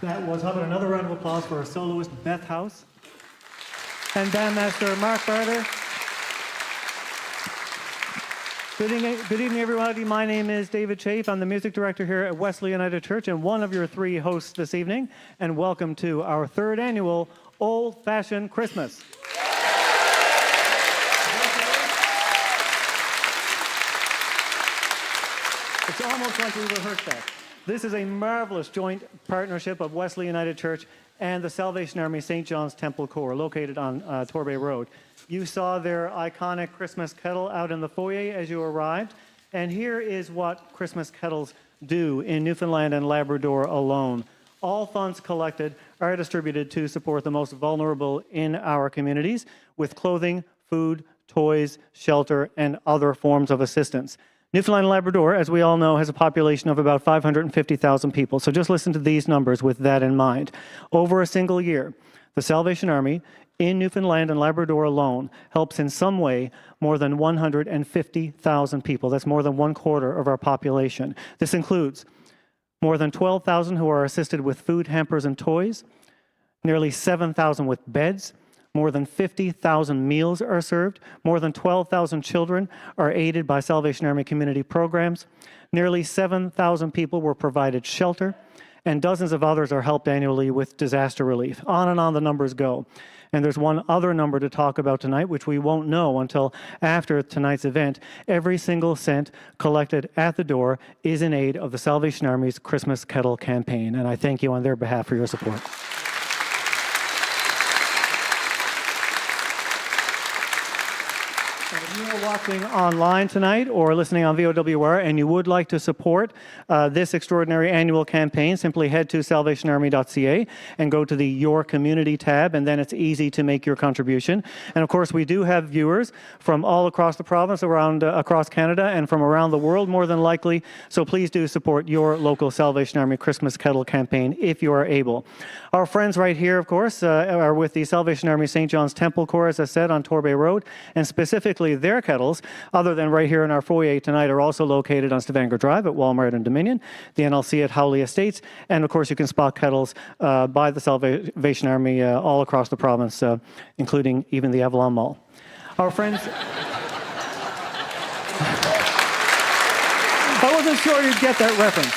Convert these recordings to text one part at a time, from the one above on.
That was, how about another round of applause for our soloist, Beth House, and bandmaster, Mark Barter. Good evening, everybody. My name is David Chafe. I'm the music director here at Wesley United Church and one of your three hosts this evening. And welcome to our third annual Old-Fashioned Christmas. It's almost like we rehearsed that. This is a marvelous joint partnership of Wesley United Church and the Salvation Army St. John's Temple Corps, located on Torbay Road. You saw their iconic Christmas kettle out in the foyer as you arrived. And here is what Christmas kettles do in Newfoundland and Labrador alone. All funds collected are distributed to support the most vulnerable in our communities with clothing, food, toys, shelter, and other forms of assistance. Newfoundland and Labrador, as we all know, has a population of about 550,000 people. So just listen to these numbers with that in mind. Over a single year, the Salvation Army in Newfoundland and Labrador alone helps in some way more than 150,000 people. That's more than 1/4 of our population. This includes more than 12,000 who are assisted with food, hampers, and toys, nearly 7,000 with beds, more than 50,000 meals are served, more than 12,000 children are aided by Salvation Army community programs, nearly 7,000 people were provided shelter, and dozens of others are helped annually with disaster relief. On and on the numbers go. And there's one other number to talk about tonight, which we won't know until after tonight's event. Every single cent collected at the door is in aid of the Salvation Army's Christmas Kettle campaign, and I thank you on their behalf for your support. If you are watching online tonight or listening on VOWR and you would like to support this extraordinary annual campaign, simply head to salvationarmy.ca and go to the Your Community tab, and then it's easy to make your contribution. And of course, we do have viewers from all across the province, across Canada, and from around the world, more than likely. So please do support your local Salvation Army Christmas Kettle campaign if you are able. Our friends right here, of course, are with the Salvation Army St. John's Temple Corps, as I said, on Torbay Road, and specifically their kettles, other than right here in our foyer tonight, are also located on Stavanger Drive at Walmart and Dominion, the NLC at Howley Estates, and of course you can spot kettles by the Salvation Army all across the province, including even the Avalon Mall. Our friends... I wasn't sure you'd get that reference.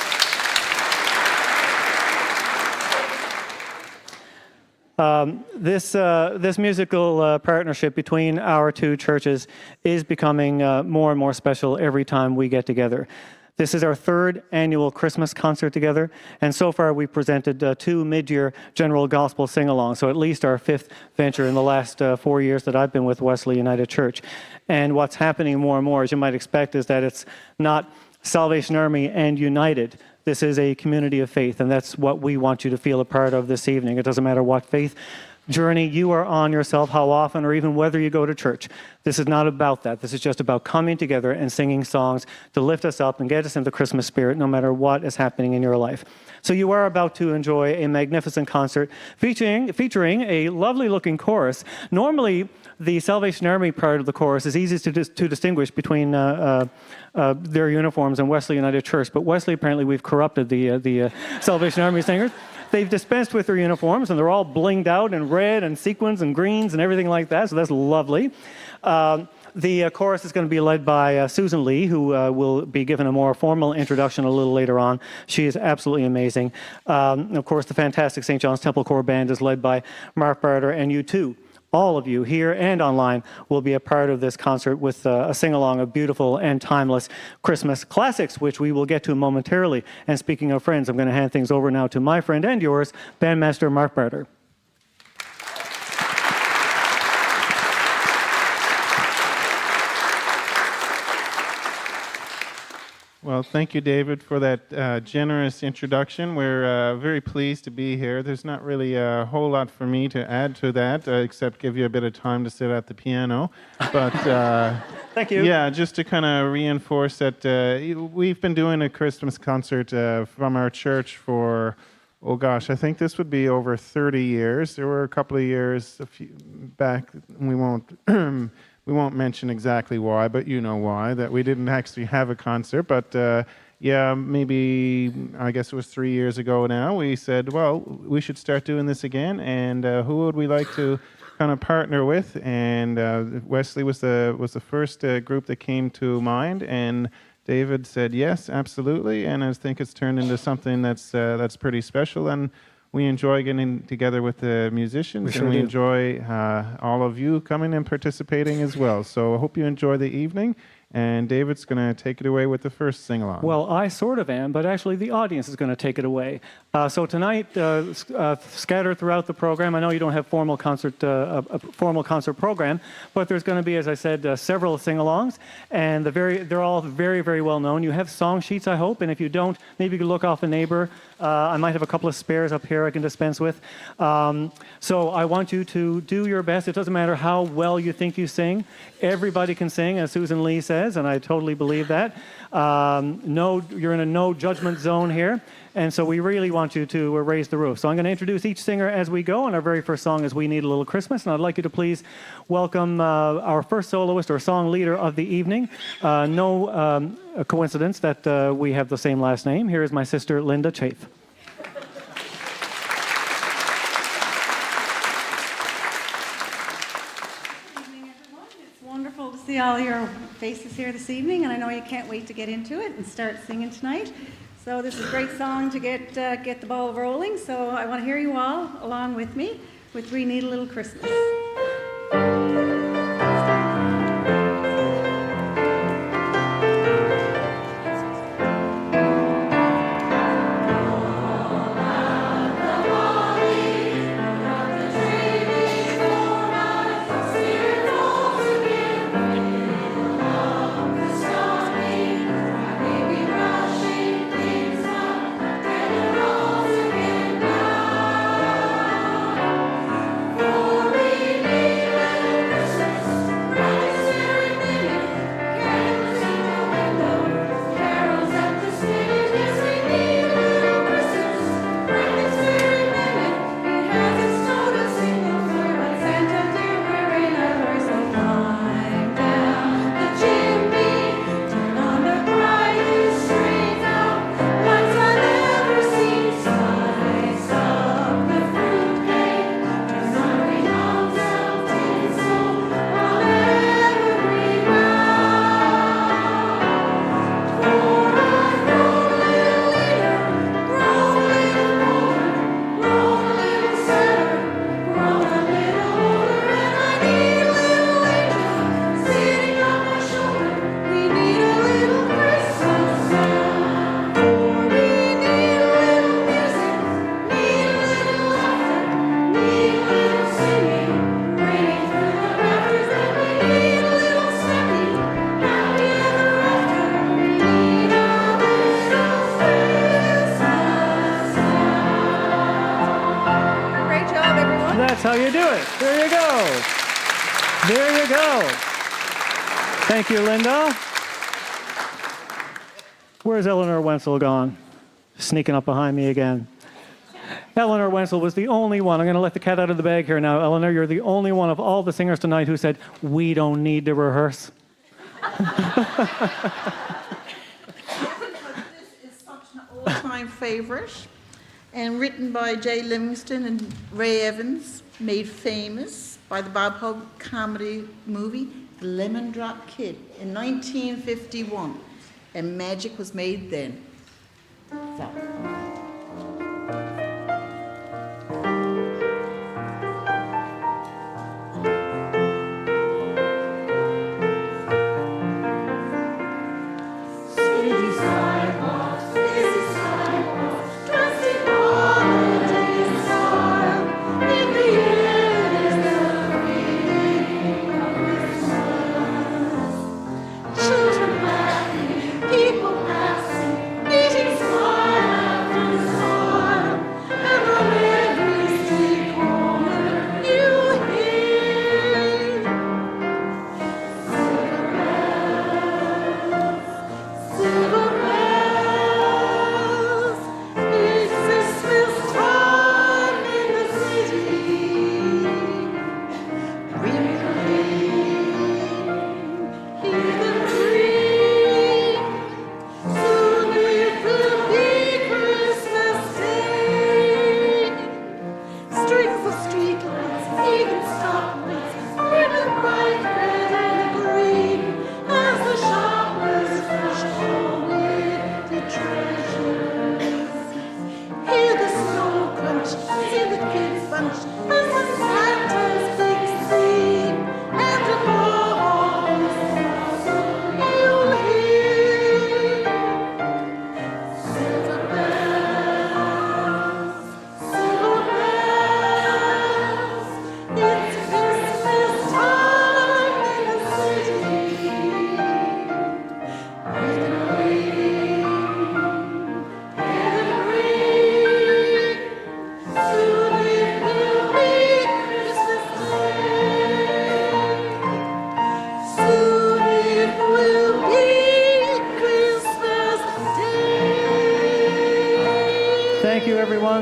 This musical partnership between our two churches is becoming more and more special every time we get together. This is our third annual Christmas concert together, and so far we presented two mid-year general gospel sing-alongs, so at least our fifth venture in the last 4 years that I've been with Wesley United Church. And what's happening more and more, as you might expect, is that it's not Salvation Army and United. This is a community of faith, and that's what we want you to feel a part of this evening. It doesn't matter what faith journey you are on yourself, how often, or even whether you go to church. This is not about that. This is just about coming together and singing songs to lift us up and get us into the Christmas spirit, no matter what is happening in your life. So you are about to enjoy a magnificent concert featuring a lovely-looking chorus. Normally, the Salvation Army part of the chorus is easy to distinguish between their uniforms and Wesley United Church, but Wesley, apparently, we've corrupted the Salvation Army singers. They've dispensed with their uniforms, and they're all blinged out in red and sequins and greens and everything like that, so that's lovely. The chorus is going to be led by Susan Lee, who will be given a more formal introduction a little later on. She is absolutely amazing. Of course, the fantastic St. John's Temple Corps Band is led by Mark Barter, and you too, all of you here and online, will be a part of this concert with a sing-along of beautiful and timeless Christmas classics, which we will get to momentarily. And speaking of friends, I'm going to hand things over now to my friend and yours, bandmaster Mark Barter. Well, thank you, David, for that generous introduction. We're very pleased to be here. There's not really a whole lot for me to add to that, except give you a bit of time to sit at the piano. But thank you. Yeah, just to kind of reinforce that we've been doing a Christmas concert from our church for, oh gosh, I think this would be over 30 years. There were a couple of years back, we won't mention exactly why, but you know why, that we didn't actually have a concert. But yeah, maybe I guess it was 3 years ago now. We said, well, we should start doing this again, and who would we like to kind of partner with? And Wesley was the first group that came to mind, and David said yes, absolutely. And I think it's turned into something that's pretty special, and we enjoy getting together with the musicians, sure and we do. enjoy all of you coming and participating as well. So I hope you enjoy the evening. And David's going to take it away with the first sing-along. Well, I sort of am, but actually the audience is going to take it away. So tonight, scattered throughout the program, I know you don't have a formal concert program, but there's going to be, as I said, several sing-alongs, and they're all very, very well known. You have song sheets, I hope, and if you don't, maybe you can look off a neighbor. I might have a couple of spares up here I can dispense with. So I want you to do your best. It doesn't matter how well you think you sing. Everybody can sing, as Susan Lee says, and I totally believe that. You're in a no judgment zone here, and so we really want you to raise the roof. So I'm going to introduce each singer as we go, and our very first song is We Need a Little Christmas, and I'd like you to please welcome our first soloist or song leader of the evening. No coincidence that we have the same last name. Here is my sister, Linda Chafe. Wonderful to see all your faces here this evening, and I know you can't wait to get into it and start singing tonight. So this is a great song to get the ball rolling. So I want to hear you all along with me with We Need a Little Christmas. That's how you do it. There you go. There you go. Thank you, Linda. Where's Eleanor Wenzel gone? Sneaking up behind me again. Eleanor Wenzel was the only one. I'm going to let the cat out of the bag here now. Eleanor, you're the only one of all the singers tonight who said, we don't need to rehearse. This is such an all-time favorite, and written by Jay Livingston and Ray Evans, made famous by the Bob Hope comedy movie The Lemon Drop Kid in 1951, and magic was made then. So. Children laughing, people passing, meeting smile after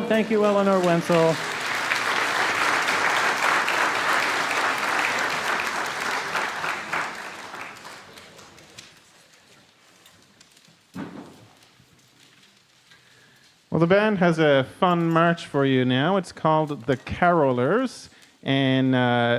Thank you, Eleanor Wenzel. Well, the band has a fun march for you now. It's called The Carolers, and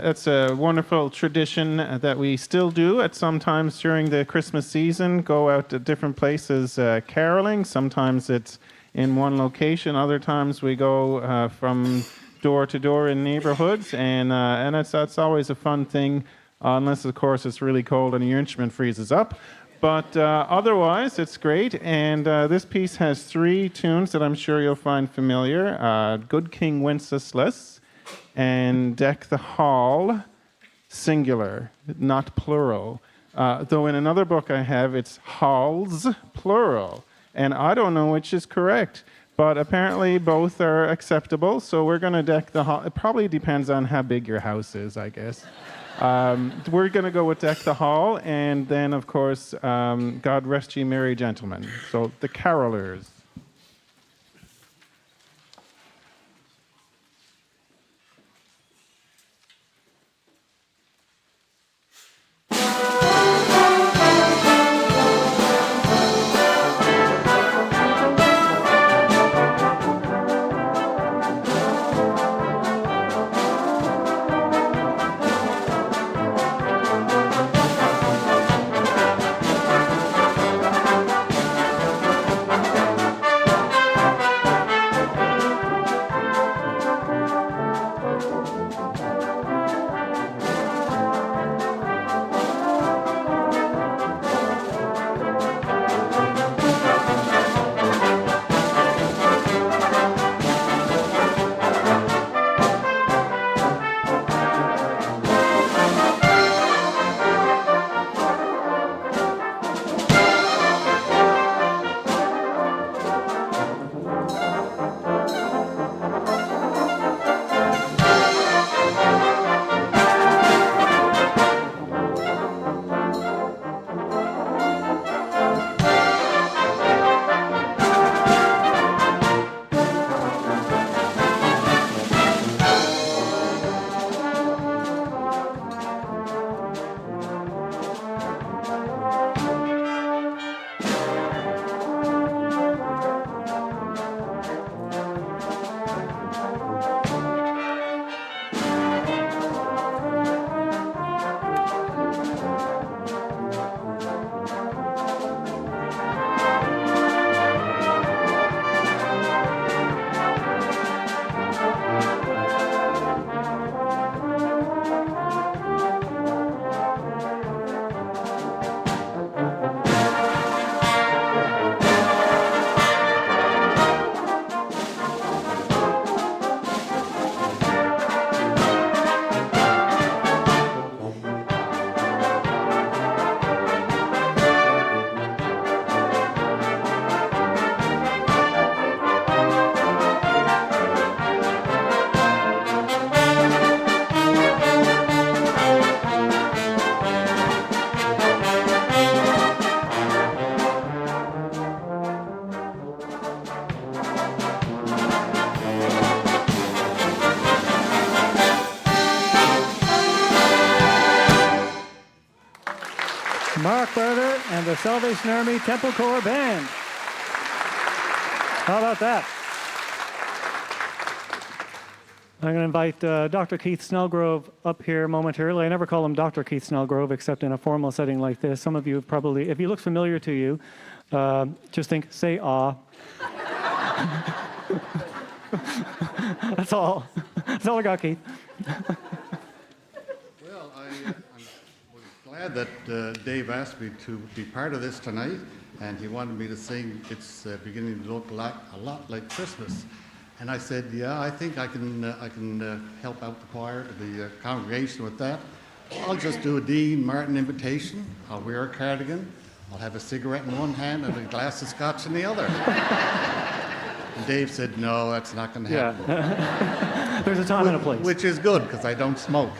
it's a wonderful tradition that we still do at sometimes during the Christmas season. Go out to different places caroling. Sometimes it's in one location. Other times we go from door to door in neighborhoods, and that's always a fun thing, unless, of course, it's really cold and your instrument freezes up. But otherwise, it's great. And this piece has 3 tunes that I'm sure you'll find familiar. Good King Wenceslas and Deck the Hall, singular, not plural. Though in another book I have, it's halls, plural. And I don't know which is correct. But apparently both are acceptable. So we're going to deck the hall. It probably depends on how big your house is, I guess. We're going to go with Deck the Hall, and then, of course, God Rest Ye Merry Gentlemen. So, the Carolers. Mark Berger and the Salvation Army Temple Corps Band. How about that? I'm going to invite Dr. Keith Snellgrove up here momentarily. I never call him Dr. Keith Snellgrove except in a formal setting like this. Some of you have probably, if he looks familiar to you, just think, say ah. That's all. That's all I got, Keith. Well, I'm glad that Dave asked me to be part of this tonight, and he wanted me to sing It's Beginning to Look a Lot Like Christmas. And I said, yeah, I think I can help out the choir, the congregation with that. I'll just do a Dean Martin invitation. I'll wear a cardigan. I'll have a cigarette in one hand and a glass of scotch in the other. And Dave said, no, that's not going to happen. Yeah. There's a time and a place. Which is good, because I don't smoke.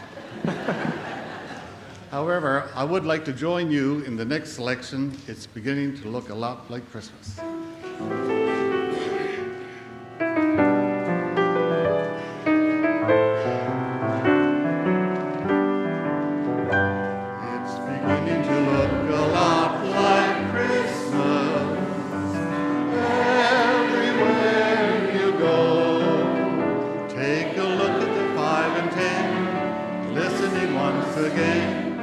However, I would like to join you in the next selection. It's beginning to look a lot like Christmas. once again.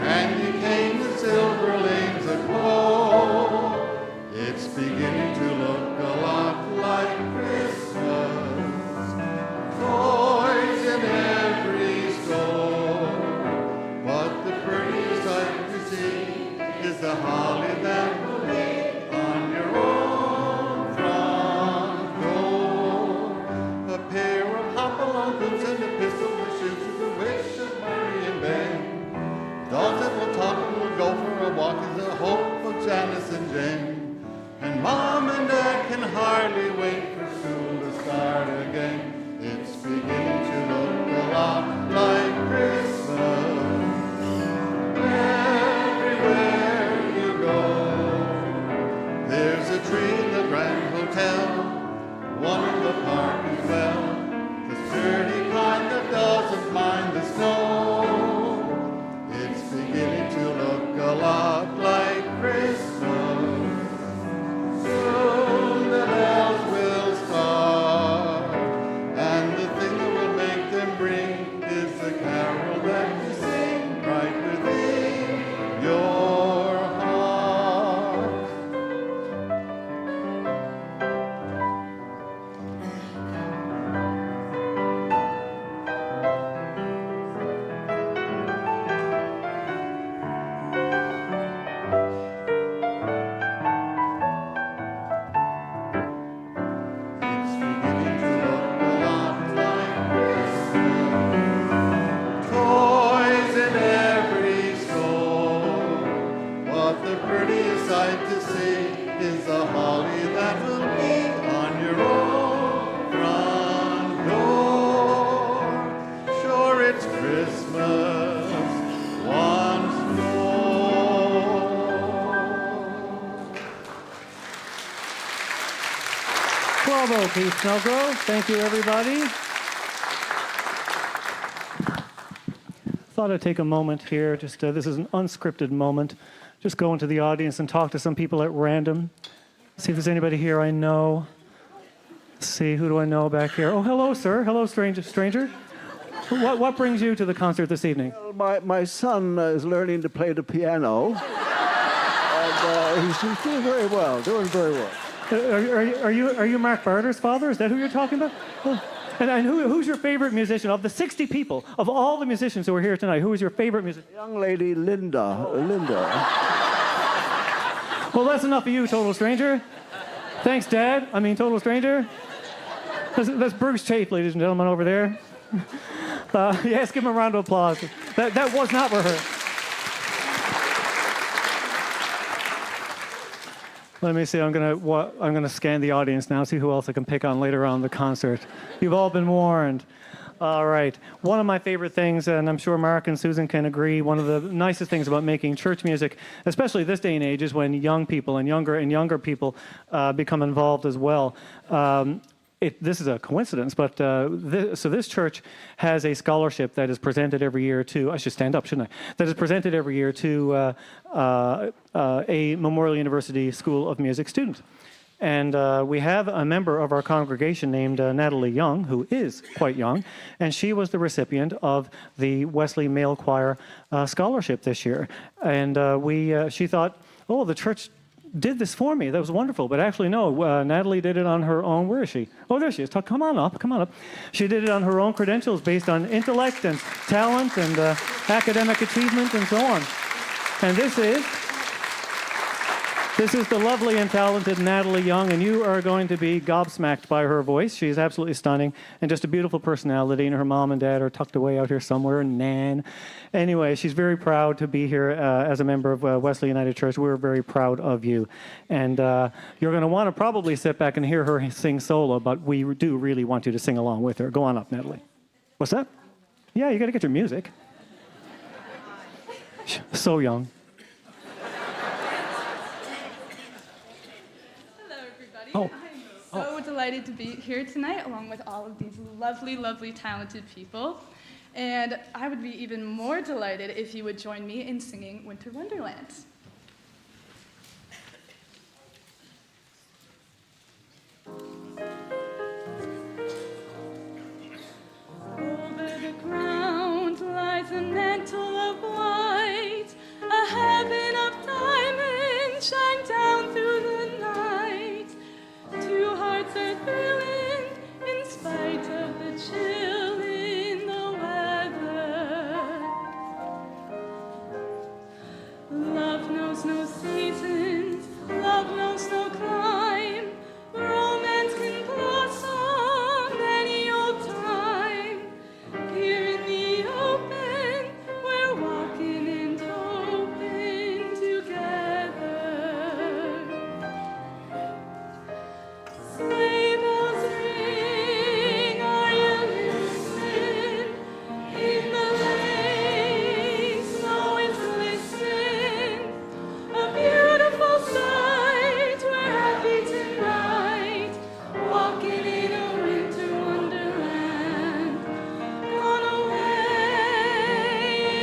Candy cane and silver lanes aglow. It's beginning to look a lot like Christmas. Toys in every store. But the prettiest sight we see is the holly that will be on your own front door. A pair of hop-along boots and a pistol for shoes is a wish of Mary and Ben. Dogs that will talk and will go for a walk is the hope of Janice and Jane. And Mom and Dad can hardly wait for school to start again. It's beginning to look a lot like Christmas. Everywhere you go, there's a tree in the Grand Hotel, one in the park as well, the sturdy kind that doesn't mind the snow. It's beginning to look a lot like Christmas. Soon the bells will start, and the thing that will make them ring is the carol that you sing right within your heart. It's beginning to look a lot like Christmas. Toys in every store. But the prettiest sight to see is the holly that will be on your own front door. Sure, it's Christmas once more. Bravo, Keith Snellgrove. Thank you, everybody. Thought I'd take a moment here. Just this is an unscripted moment. Just go into the audience and talk to some people at random. See if there's anybody here I know. Let's see, who do I know back here? Oh, hello, sir. Hello, stranger. What brings you to the concert this evening? Well, my son is learning to play the piano, and he's doing very well, Are you Mark Barter's father? Is that who you're talking about? Oh. And who's your favorite musician? Of the 60 people, of all the musicians who are here tonight, who is your favorite musician? Young lady, Linda. Well, that's enough of you, total stranger. Thanks, Dad. I mean, total stranger. That's Bruce Chafe, ladies and gentlemen, over there. Yes, give him a round of applause. That was not rehearsed. Let me see. I'm gonna scan the audience now, see who else I can pick on later on in the concert. You've all been warned. All right. One of my favorite things, and I'm sure Mark and Susan can agree, one of the nicest things about making church music, especially this day and age, is when young people and younger people become involved as well. This is a coincidence, but this church has a scholarship that is presented every year to, I should stand up, shouldn't I? That is presented every year to a Memorial University School of Music student. And we have a member of our congregation named Natalie Young, who is quite young, and she was the recipient of the Wesley Male Choir Scholarship this year. And she thought, oh, the church did this for me. That was wonderful. But actually, no, Natalie did it on her own. Where is she? Oh, there she is. Come on up. She did it on her own credentials based on intellect and talent and academic achievement and so on. And this is the lovely and talented Natalie Young, and you are going to be gobsmacked by her voice. She's absolutely stunning and just a beautiful personality, and her mom and dad are tucked away out here somewhere, Nan. Anyway, she's very proud to be here as a member of Wesley United Church. We're very proud of you. And you're going to want to probably sit back and hear her sing solo, but we do really want you to sing along with her. Go on up, Natalie. What's that? Yeah, you got to get your music. So young. I'm so delighted to be here tonight along with all of these lovely, lovely, talented people. And I would be even more delighted if you would join me in singing Winter Wonderland. Over the ground lies an empty mantle of white, a heaven of diamonds shine down through the night. Two hearts are thrilling in spite of the chill in the weather. Love knows no seasons, love knows no clime. Romance can blossom any old time. Here in the open, we're walking and hoping together. Sleigh bells ring, are you listening? In the lane, snow is glistening. A beautiful sight, we're happy tonight, walking in a winter wonderland. Gone away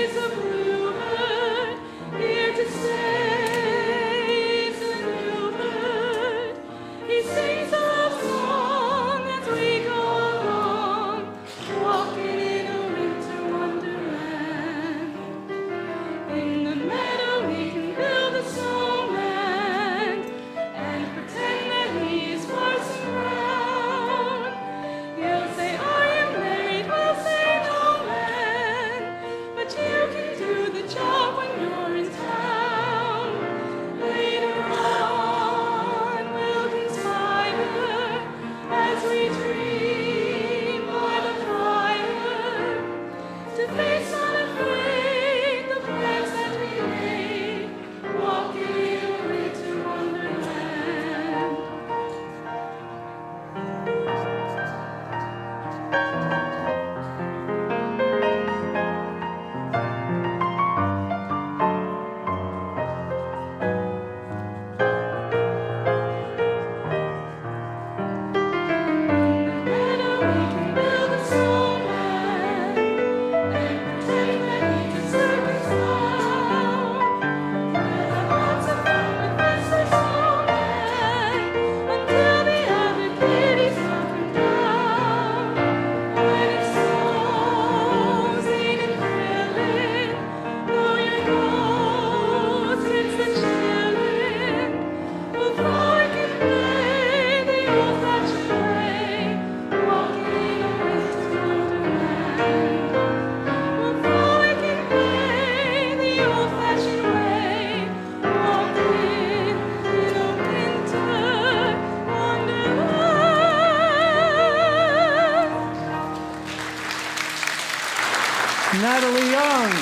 is a bluebird, here to stay is a new bird. He sings a love song as we go along, walking in a winter wonderland. In the meadow we can build a snowman and pretend that he is Parson Brown. He'll say, "Are you married?" We'll say, "No, man," but you can do the job when you're in town. Later on we'll conspire as we dream by the fire to face unafraid the plans that we made, walking in a winter wonderland. Meadow we can build a snowman and pretend that he's a circus clown. We'll have lots of fun with Mr. Snowman until the other kitties knock him down. When it snows, ain't it thrilling? Blow your nose, it's the chillin'. We'll frolic and play the old-fashioned way, walking in a winter wonderland. We'll frolic and play the old-fashioned way, walking in a winter wonderland. Natalie Young.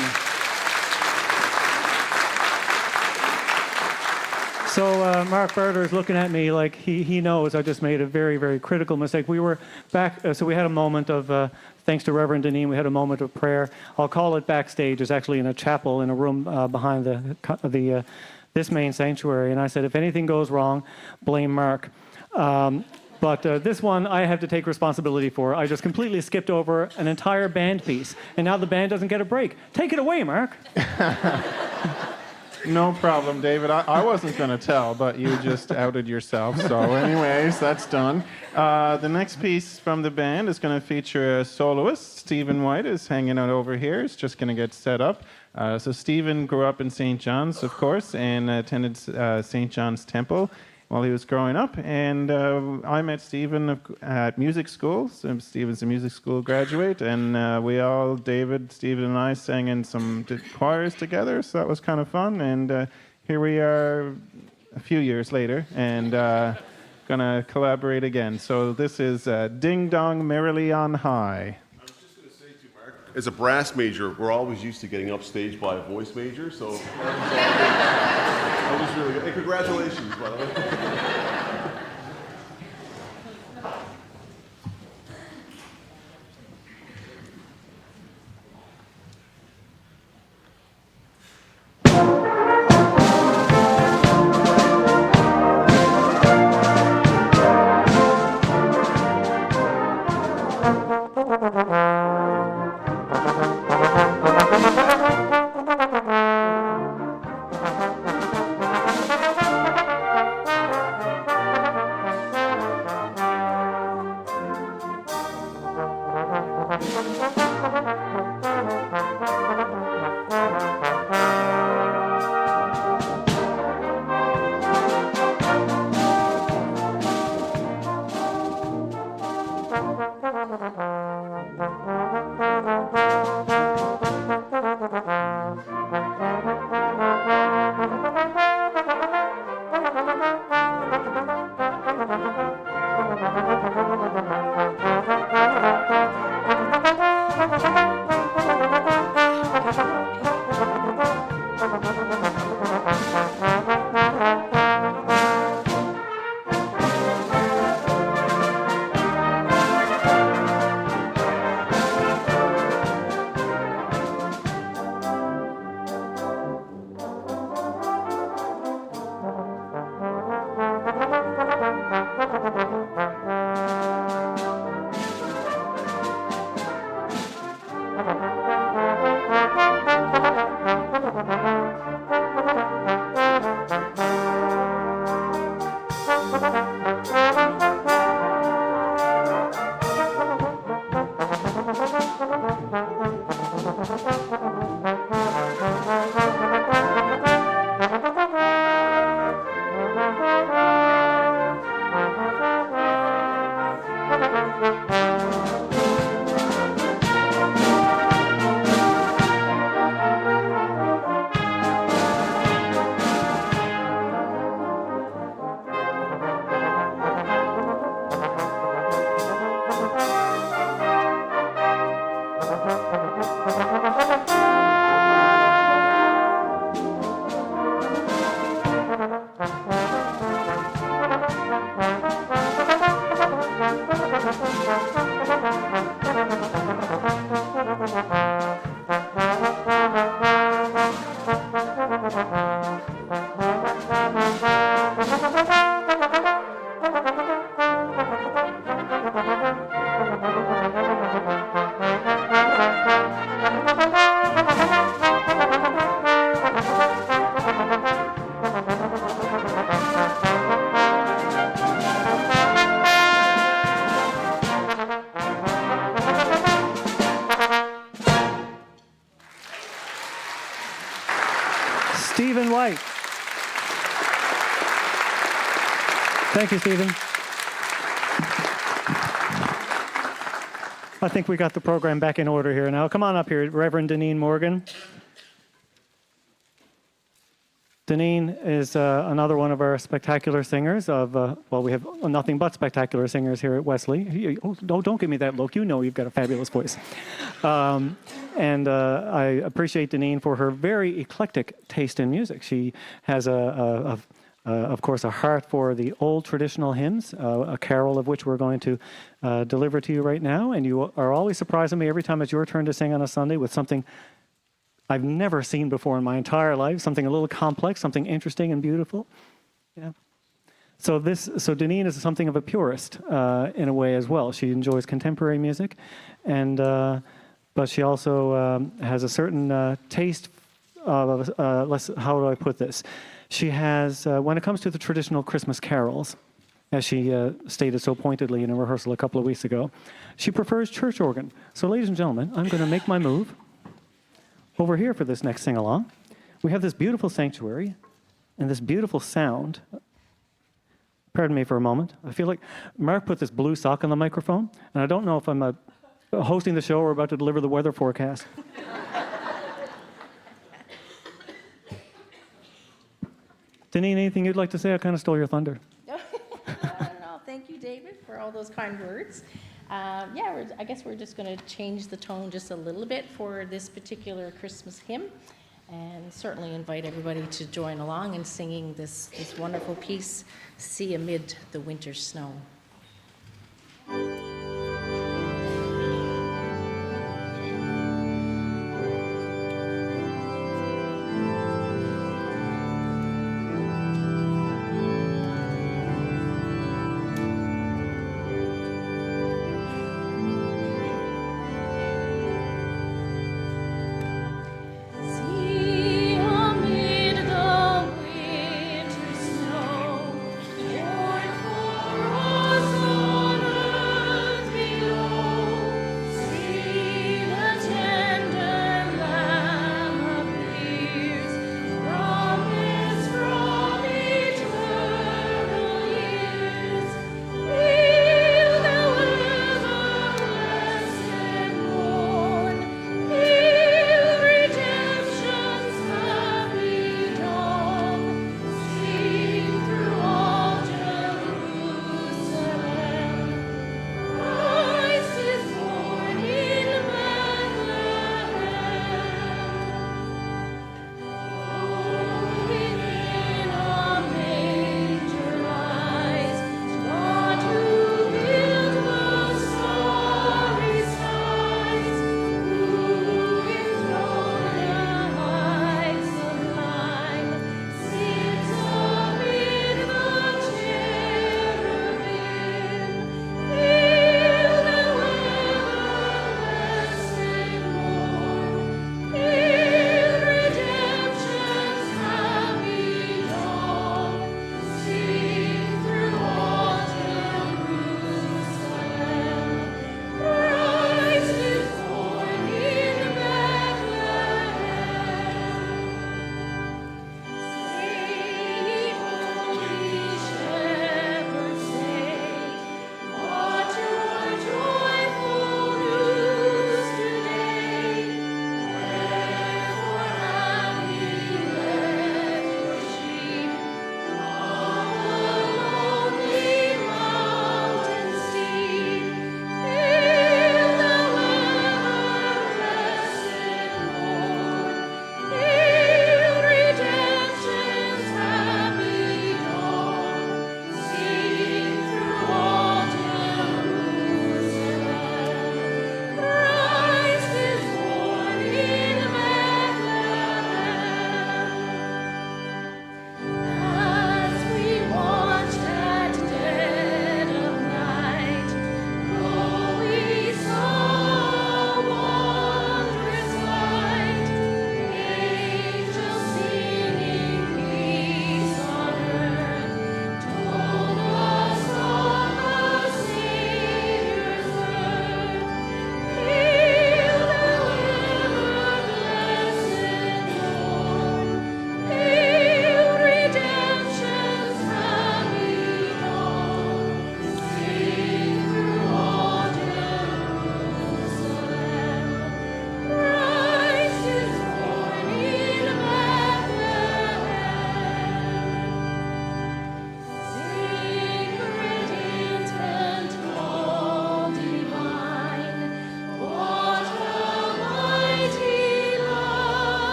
So Mark Barter is looking at me like he knows I just made a very, very critical mistake. We were back, so we had a moment of, thanks to Reverend Deneen, we had a moment of prayer. I'll call it backstage. It's actually in a chapel in a room behind this main sanctuary. And I said, if anything goes wrong, blame Mark. But this one I have to take responsibility for. I just completely skipped over an entire band piece, and now the band doesn't get a break. Take it away, Mark. No problem, David. I wasn't going to tell, but you just outed yourself. So anyways, that's done. The next piece from the band is going to feature a soloist. Stephen White is hanging out over here. He's just going to get set up. So Stephen grew up in St. John's, of course, and attended St. John's Temple while he was growing up. And I met Stephen at music school. So Stephen's a music school graduate. And we all, David, Stephen, and I sang in some choirs together. So that was kind of fun. And here we are a few years later and going to collaborate again. So this is Ding Dong Merrily on High. I was just going to say to Mark, as a brass major, we're always used to getting upstaged by a voice major, so that was really good. Hey, congratulations, by the way. Stephen White. Thank you, Stephen. I think we got the program back in order here now. Come on up here, Reverend Deneen Morgan. Deneen is another one of our spectacular singers we have nothing but spectacular singers here at Wesley. Don't give me that look. You know you've got a fabulous voice. And I appreciate Deneen for her very eclectic taste in music. She has of course, a heart for the old traditional hymns, a carol of which we're going to deliver to you right now. And you are always surprising me every time it's your turn to sing on a Sunday with something I've never seen before in my entire life, something a little complex, something interesting and beautiful. Yeah. So Deneen is something of a purist in a way as well. She enjoys contemporary music, but she also has a certain taste of, how do I put this? She has, when it comes to the traditional Christmas carols, as she stated so pointedly in a rehearsal a couple of weeks ago, she prefers church organ. So ladies and gentlemen, I'm going to make my move over here for this next sing-along. We have this beautiful sanctuary and this beautiful sound. Pardon me for a moment. I feel like Mark put this blue sock on the microphone, and I don't know if I'm hosting the show or about to deliver the weather forecast. Deneen, anything you'd like to say? I kind of stole your thunder. No, thank you, David, for all those kind words. I guess we're just going to change the tone just a little bit for this particular Christmas hymn, and certainly invite everybody to join along in singing this wonderful piece, "See Amid the Winter Snow." See amid the winter snow, mourn for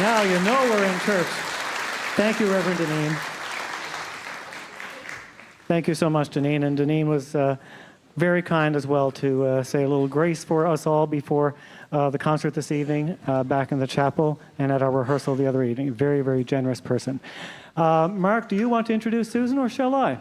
Now you know we're in church. Thank you, Reverend Deneen. Thank you so much, Deneen. And Deneen was very kind as well to say a little grace for us all before the concert this evening, back in the chapel, and at our rehearsal the other evening. Very, very generous person. Mark, do you want to introduce Susan, or shall I?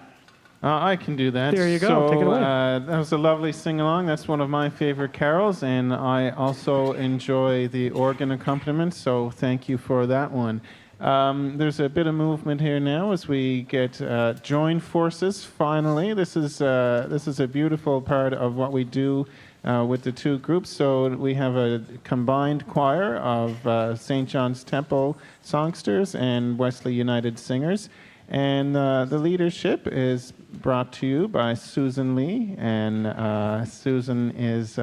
I can do that. There you go. So, Take it away. that was a lovely sing-along. That's one of my favorite carols, and I also enjoy the organ accompaniment, so thank you for that one. There's a bit of movement here now as we get joined forces, finally. This is a beautiful part of what we do with the two groups. So we have a combined choir of St. John's Temple songsters and Wesley United singers. And the leadership is brought to you by Susan Lee. And Susan is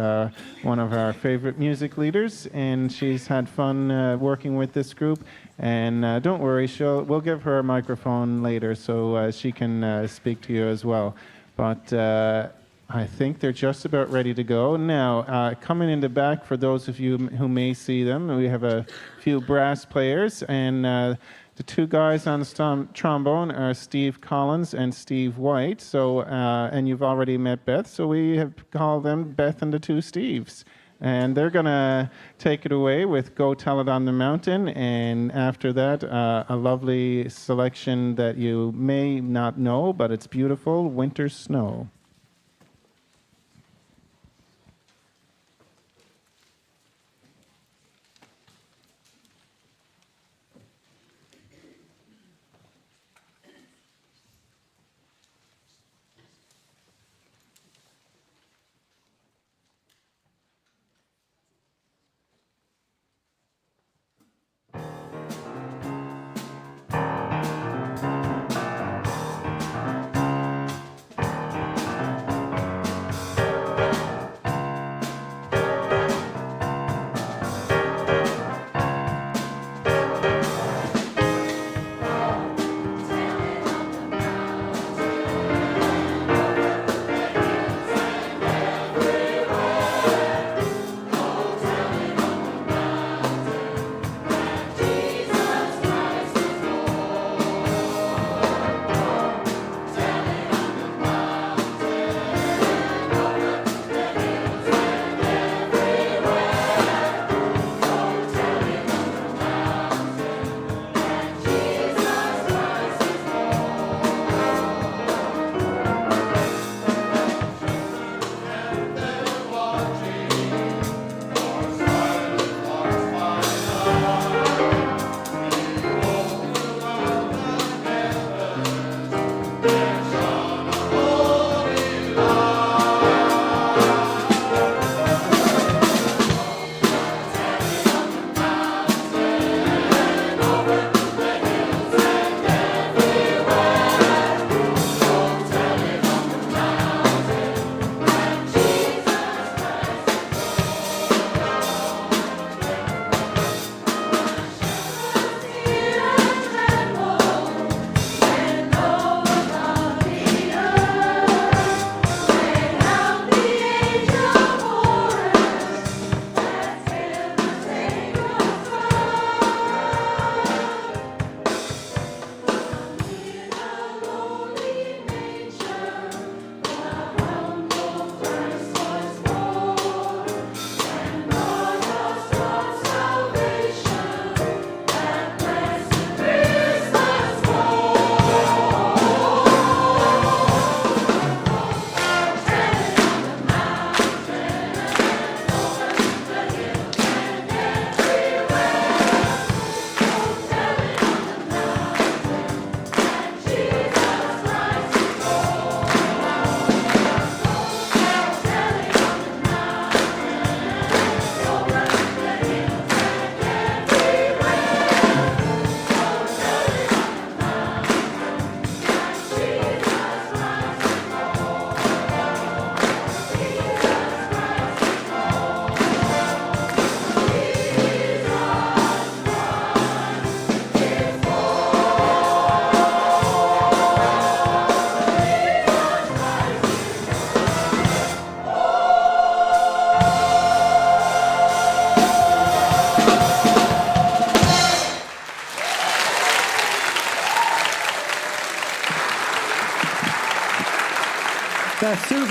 one of our favorite music leaders, and she's had fun working with this group. And don't worry, we'll give her a microphone later so she can speak to you as well. But I think they're just about ready to go. Now, coming in the back, for those of you who may see them, we have a few brass players, and the two guys on the trombone are Steve Collins and Steve White. So, and you've already met Beth, so we have called them Beth and the Two Steves. And they're going to take it away with Go Tell It on the Mountain. And after that, a lovely selection that you may not know, but it's beautiful, Winter Snow.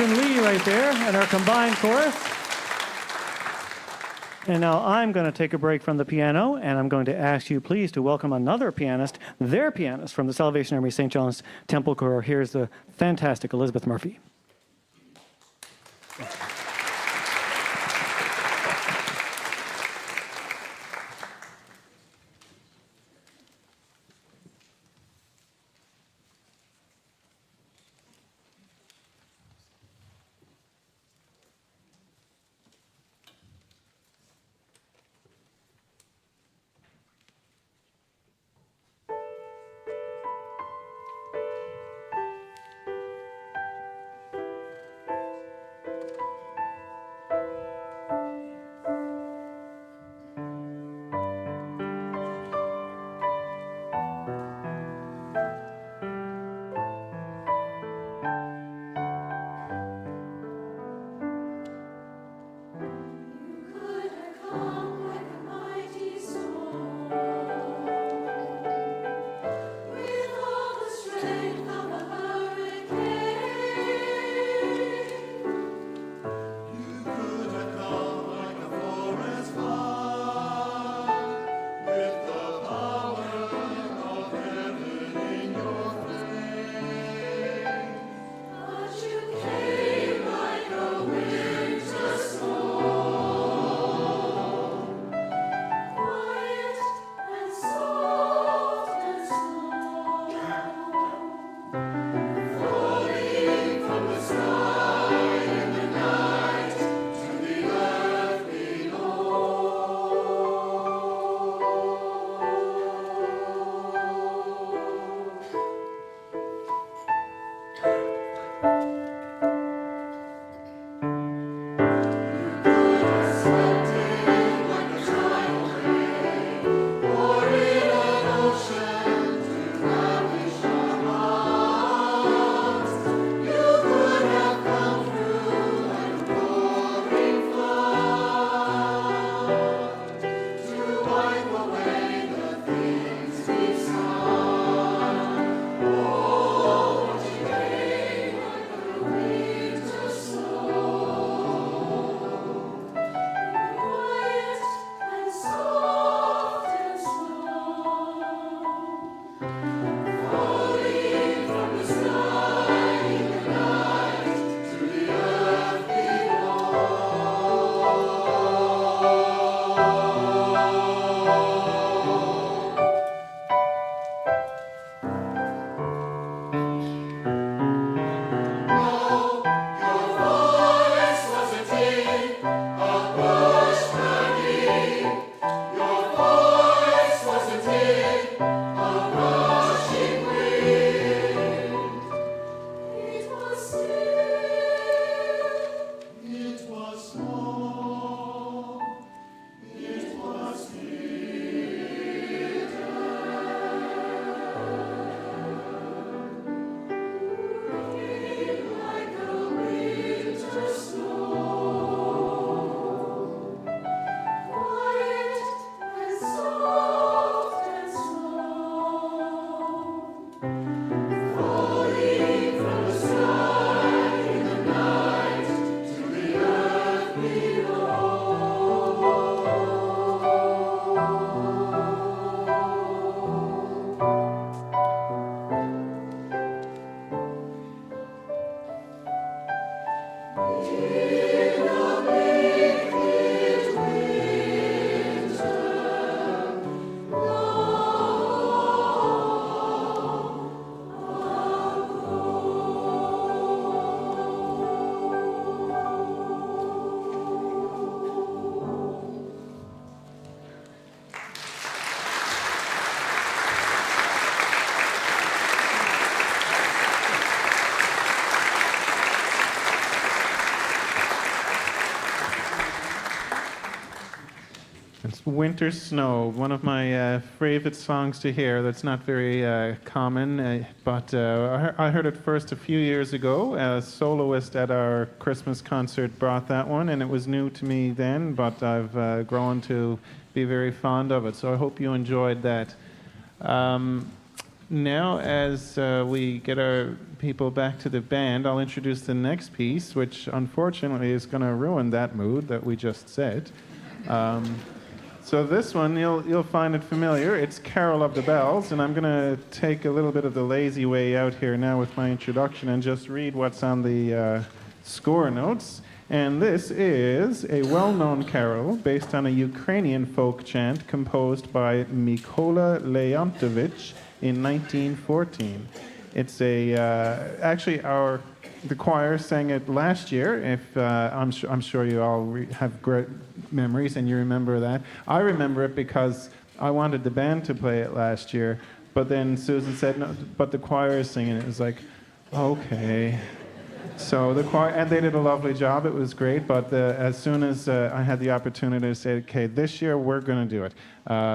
and Lee right there, and our combined chorus. And now I'm going to take a break from the piano, and I'm going to ask you please to welcome another pianist, their pianist from the Salvation Army St. John's Temple Choir. Here's the fantastic Elizabeth Murphy. Winter Snow, one of my favorite songs to hear. That's not very common, but I heard it first a few years ago. A soloist at our Christmas concert brought that one, and it was new to me then, but I've grown to be very fond of it, so I hope you enjoyed that. Now, as we get our people back to the band, I'll introduce the next piece, which unfortunately is going to ruin that mood that we just said. So this one, you'll find it familiar. It's Carol of the Bells, and I'm going to take a little bit of the lazy way out here now with my introduction and just read what's on the score notes. And this is a well-known carol based on a Ukrainian folk chant composed by Mykola Leontovich in 1914. It's actually the choir sang it last year. If I'm sure you all have great memories and you remember that. I remember it because I wanted the band to play it last year, but then Susan said, no, but the choir is singing it. It was like, okay. So the choir, and they did a lovely job. It was great, but as soon as I had the opportunity to say, okay, this year we're going to do it.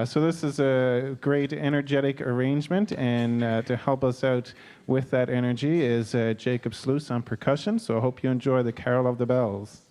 So this is a great energetic arrangement, and to help us out with that energy is Jacob Sluice on percussion. So I hope you enjoy the Carol of the Bells.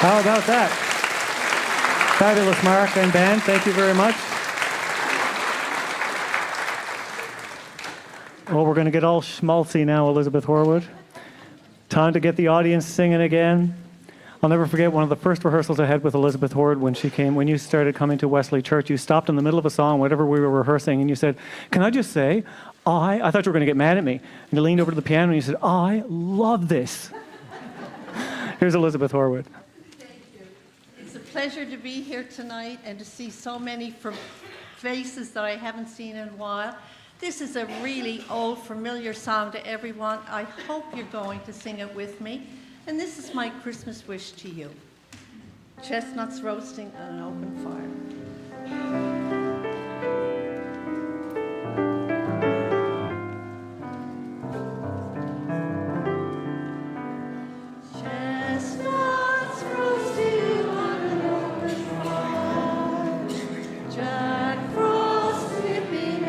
How about that? Fabulous, Mark and band. Thank you very much. Well, we're going to get all schmaltzy now, Elizabeth Horwood. Time to get the audience singing again. I'll never forget one of the first rehearsals I had with Elizabeth Horwood when you started coming to Wesley Church. You stopped in the middle of a song, whatever we were rehearsing, and you said, "Can I just say, I thought you were going to get mad at me." And you leaned over to the piano and you said, "I love this." Here's Elizabeth Horwood. It's a pleasure to be here tonight and to see so many faces that I haven't seen in a while. This is a really old, familiar song to everyone. I hope you're going to sing it with me. And this is my Christmas wish to you. Chestnuts roasting on an open fire. Jack Frost dripping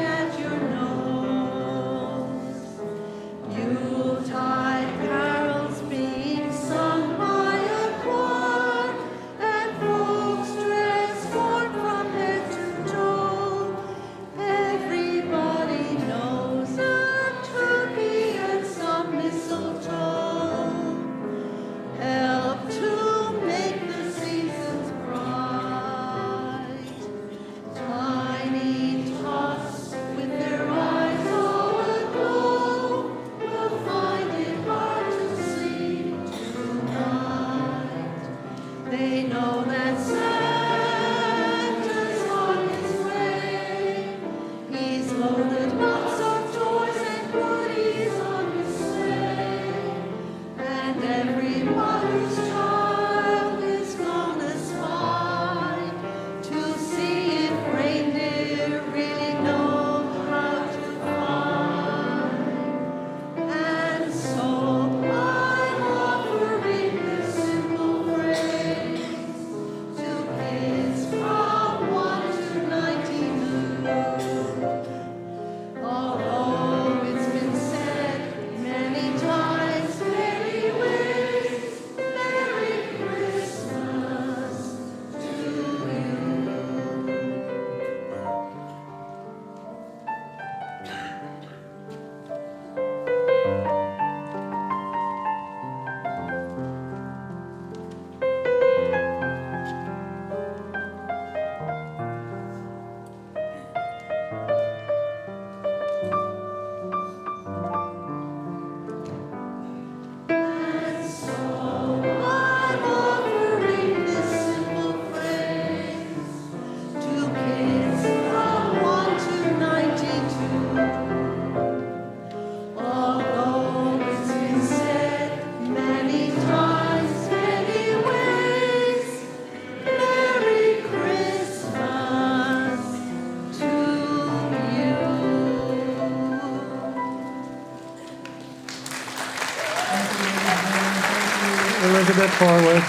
Elizabeth Horwood.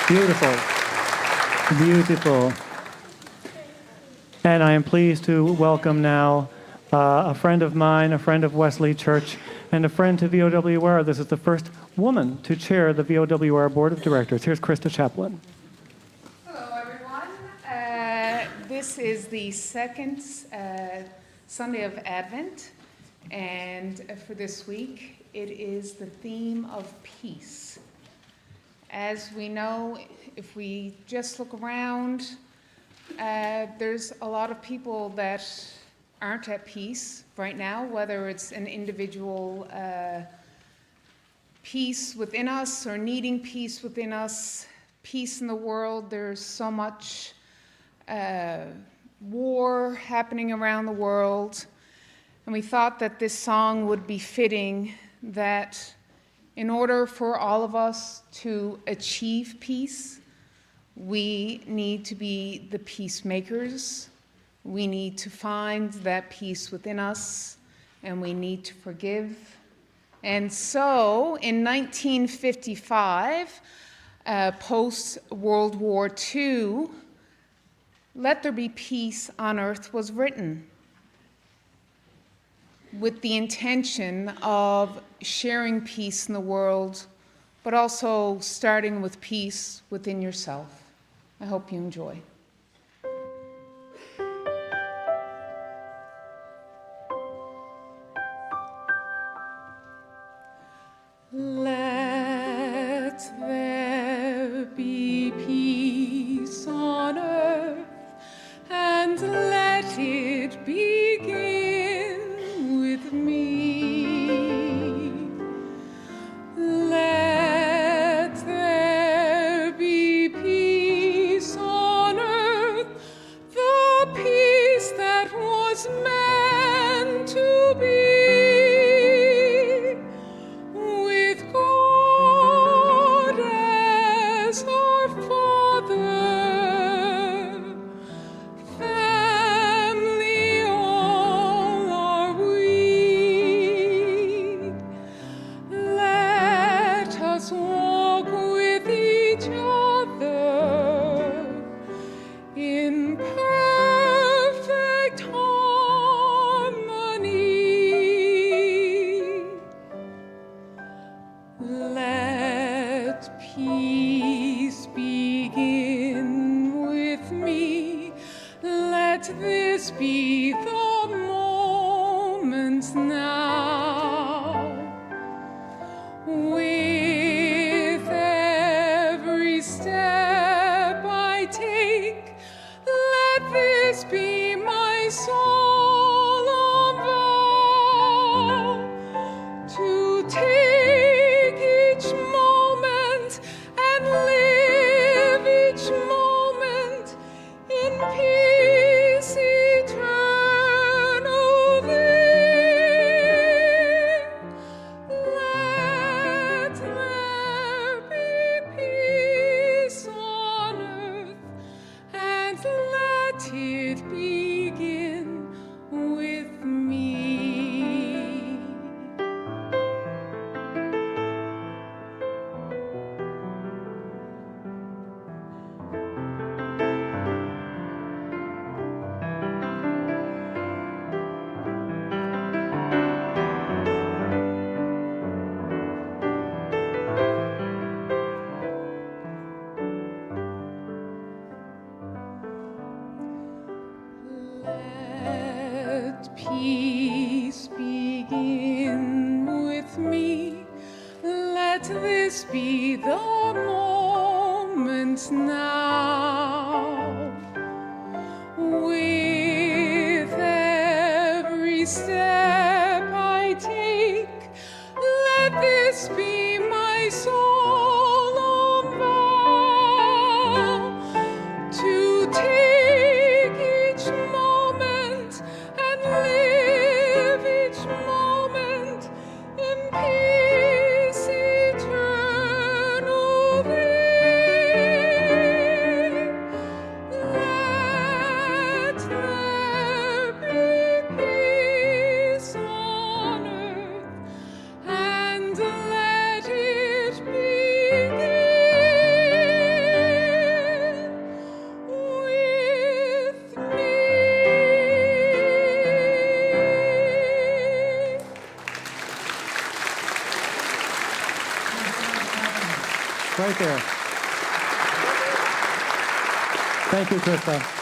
Beautiful. Beautiful. And I am pleased to welcome now a friend of mine, a friend of Wesley Church, and a friend to VOWR. This is the first woman to chair the VOWR Board of Directors. Here's Krista Chaplin. Hello, everyone. This is the second Sunday of Advent, and for this week, it is the theme of peace. As we know, if we just look around, there's a lot of people that aren't at peace right now, whether it's an individual peace within us or needing peace within us, peace in the world. There's so much war happening around the world. And we thought that this song would be fitting, that in order for all of us to achieve peace, we need to be the peacemakers. We need to find that peace within us, and we need to forgive. And so, in 1955, post-World War II, "Let There Be Peace on Earth" was written with the intention of sharing peace in the world, but also starting with peace within yourself. I hope you enjoy. Let there be peace on earth, and let it begin with me. Let there be peace on earth, the peace that was meant to be. Be the moment now. With every step I take, let this be my solemn vow, to take each moment and live each moment in peace. Peace begin with me. Let this be the moment now. With every step I take, let this be my solemn vow, to take each moment and live each moment in peace eternally. Let there be peace on earth, and let it be Right there. Thank you, Krista.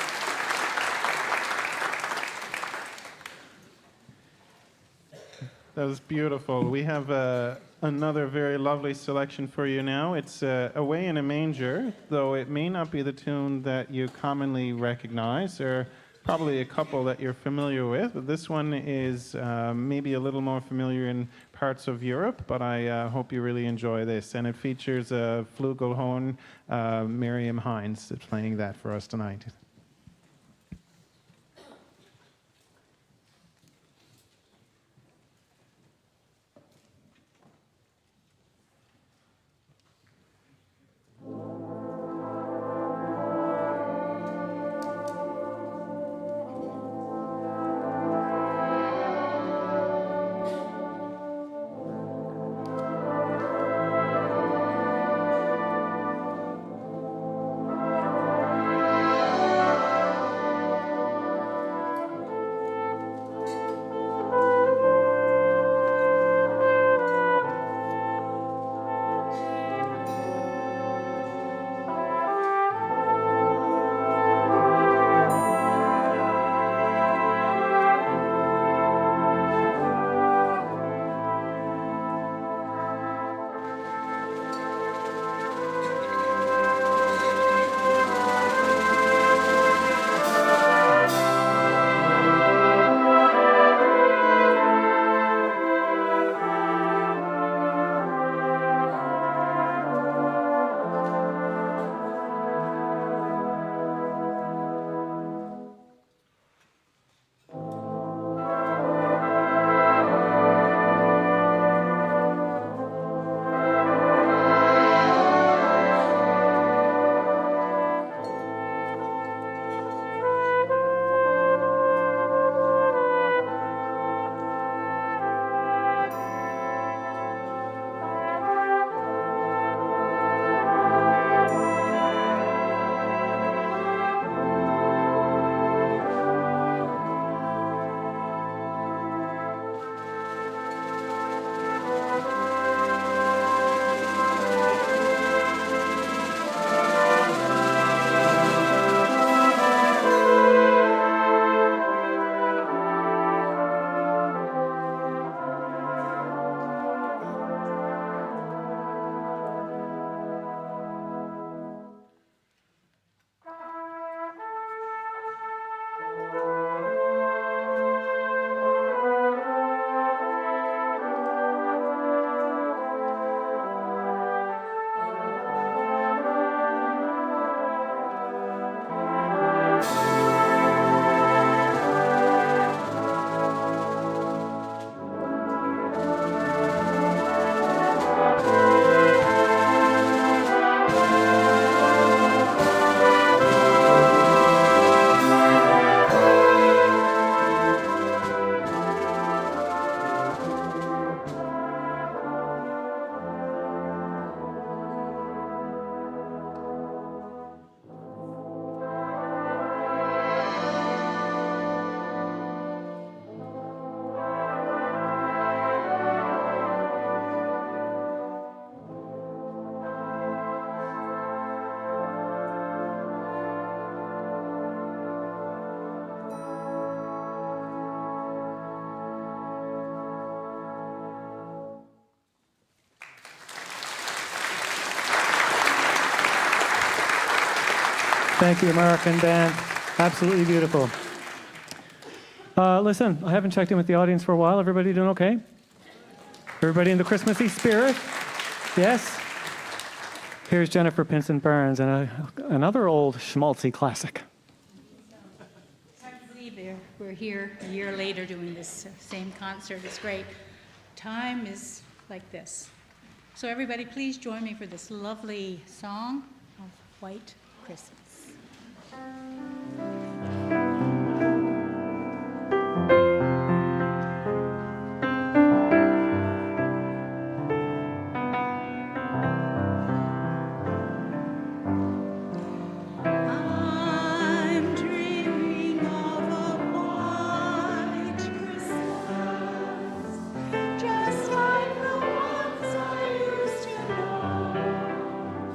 That was beautiful. We have another very lovely selection for you now. It's Away in a Manger, though it may not be the tune that you commonly recognize. There are probably a couple that you're familiar with, but this one is maybe a little more familiar in parts of Europe, but I hope you really enjoy this. And it features a flugelhorn, Miriam Hines, playing that for us tonight. Thank you, American band. Absolutely beautiful. Listen, I haven't checked in with the audience for a while. Everybody doing okay? Everybody in the Christmassy spirit? Yes? Here's Jennifer Pinson Burns and another old schmaltzy classic. It's hard to believe we're here a year later doing this same concert. It's great. Time is like this. So everybody, please join me for this lovely song of White Christmas. Just like the ones I used to know.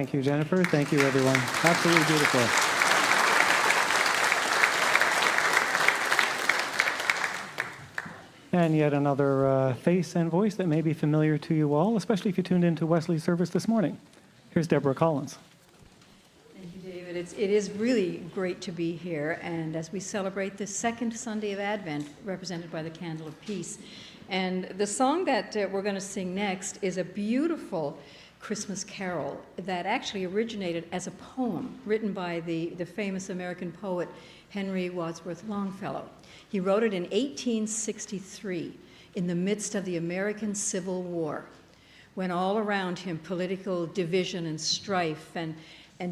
Thank you, Jennifer. Thank you, everyone. Absolutely beautiful. And yet another face and voice that may be familiar to you all, especially if you tuned into Wesley's service this morning. Here's Deborah Collins. Thank you, David. It is really great to be here, and as we celebrate the second Sunday of Advent, represented by the Candle of Peace. And the song that we're going to sing next is a beautiful Christmas carol that actually originated as a poem written by the famous American poet Henry Wadsworth Longfellow. He wrote it in 1863 in the midst of the American Civil War, when all around him political division and strife and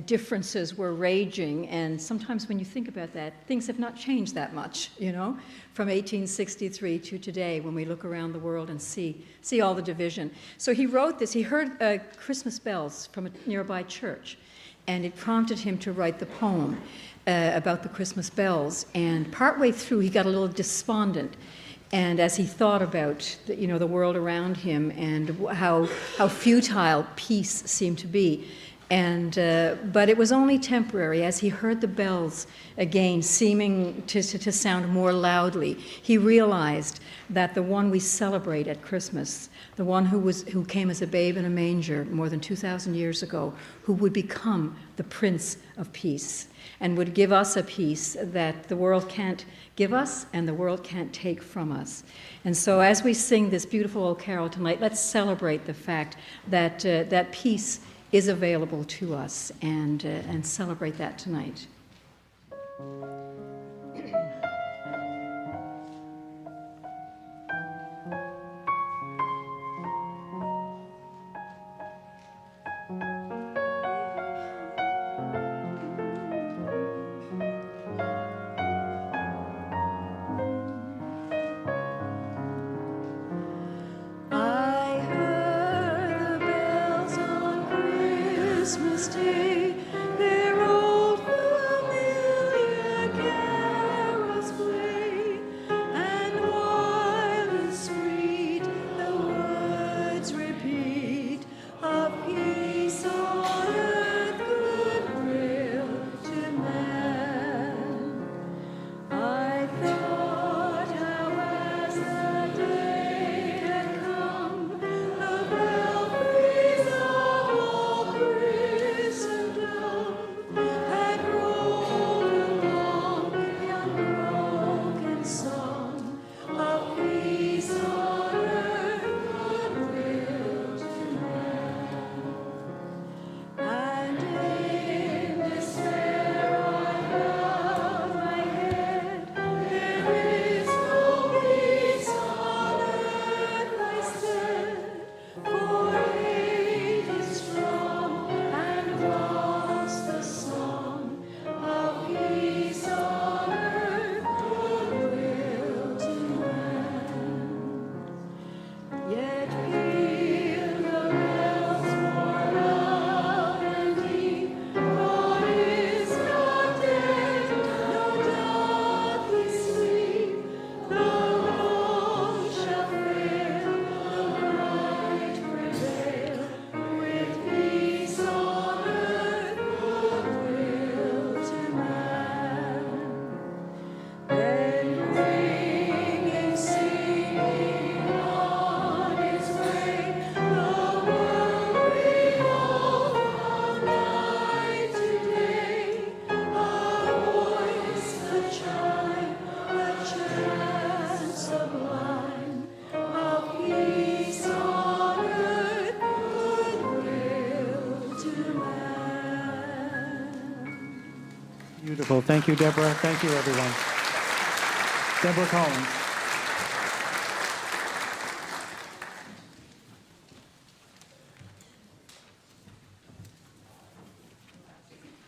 differences were raging. And sometimes when you think about that, things have not changed that much, from 1863 to today, when we look around the world and see all the division. So he wrote this. He heard Christmas bells from a nearby church, and it prompted him to write the poem about the Christmas bells. And partway through, he got a little despondent. And as he thought about the world around him and how futile peace seemed to be, but it was only temporary. As he heard the bells again seeming to sound more loudly, he realized that the one we celebrate at Christmas, the one who came as a babe in a manger more than 2,000 years ago, who would become the Prince of Peace and would give us a peace that the world can't give us and the world can't take from us. And so as we sing this beautiful old carol tonight, let's celebrate the fact that that peace is available to us and celebrate that tonight. Christmas Day, their old familiar carols play, and while in sweet the words repeat of peace on earth, goodwill to man. I thought how as the day had come, the belfries of all Christendom had rolled along the unbroken song of peace on earth, goodwill to man. And in despair I bowed my head. There is no peace on earth, I said, for hate is strong and wants the song of peace on earth, goodwill to man. Yet peal the bells more loud and deep. God is not dead, no doth he sleep. The wrong shall fail, the right prevail, with peace on earth, goodwill to man. Then ringing, singing on its way, the world revolved from night to day. A voice, a chime, a chant sublime of peace on earth, goodwill to man. Beautiful. Thank you, Deborah. Thank you, everyone. Deborah Collins.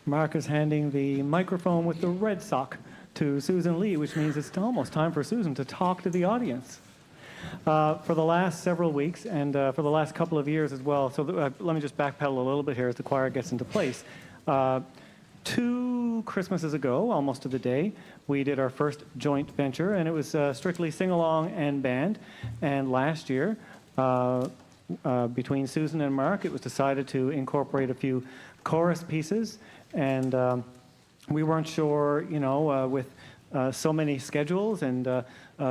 Mark is handing the microphone with the red sock to Susan Lee, which means it's almost time for Susan to talk to the audience. For the last several weeks and for the last couple of years as well, so let me just backpedal a little bit here as the choir gets into place. 2 Christmases ago, almost to the day, we did our first joint venture, and it was strictly sing-along and band. And last year, between Susan and Mark, it was decided to incorporate a few chorus pieces, and we weren't sure, with so many schedules and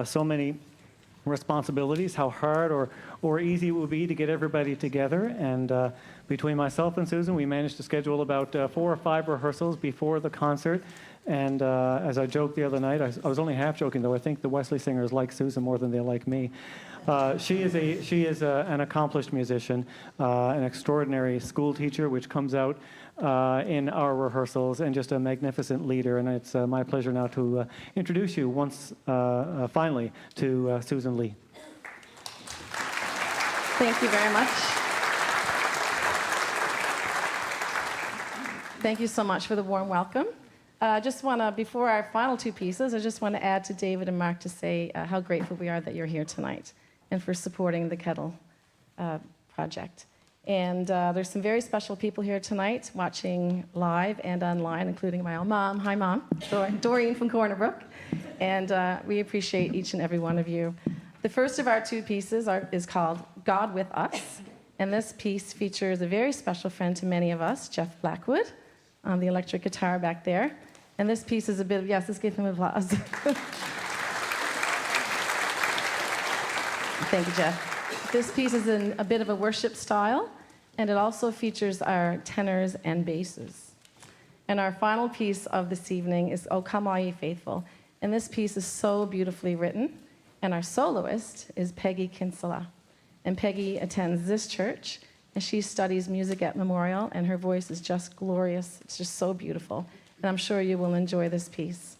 so many responsibilities, how hard or easy it would be to get everybody together. And between myself and Susan, we managed to schedule about 4 or 5 rehearsals before the concert. And as I joked the other night, I was only half joking, though. I think the Wesley singers like Susan more than they like me. She is an accomplished musician, an extraordinary school teacher, which comes out in our rehearsals, and just a magnificent leader. And it's my pleasure now to introduce you finally to Susan Lee. Thank you very much. Thank you so much for the warm welcome. Before our final 2 pieces, I just want to add to David and Mark to say how grateful we are that you're here tonight and for supporting the Kettle project. And there's some very special people here tonight watching live and online, including my own mom. Hi, Mom. Doreen from Corner Brook. And we appreciate each and every one of you. The first of our 2 pieces is called God With Us. And this piece features a very special friend to many of us, Jeff Blackwood, on the electric guitar back there. And this piece is a bit of, yes, let's give him applause. Thank you, Jeff. This piece is in a bit of a worship style, and it also features our tenors and basses. And our final piece of this evening is O Come All Ye Faithful. And this piece is so beautifully written, and our soloist is Peggy Kinsella. And Peggy attends this church, and she studies music at Memorial, and her voice is just glorious. It's just so beautiful. And I'm sure you will enjoy this piece.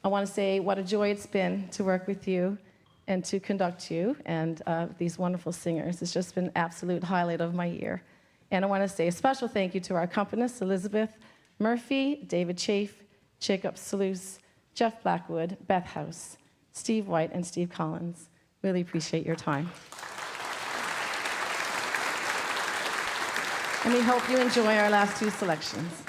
I want to say what a joy it's been to work with you and to conduct you and these wonderful singers. It's just been an absolute highlight of my year. And I want to say a special thank you to our accompanists, Elizabeth Murphy, David Chafe, Jacob Sluice, Jeff Blackwood, Beth House, Steve White, and Steve Collins. Really appreciate your time. And we hope you enjoy our last 2 selections.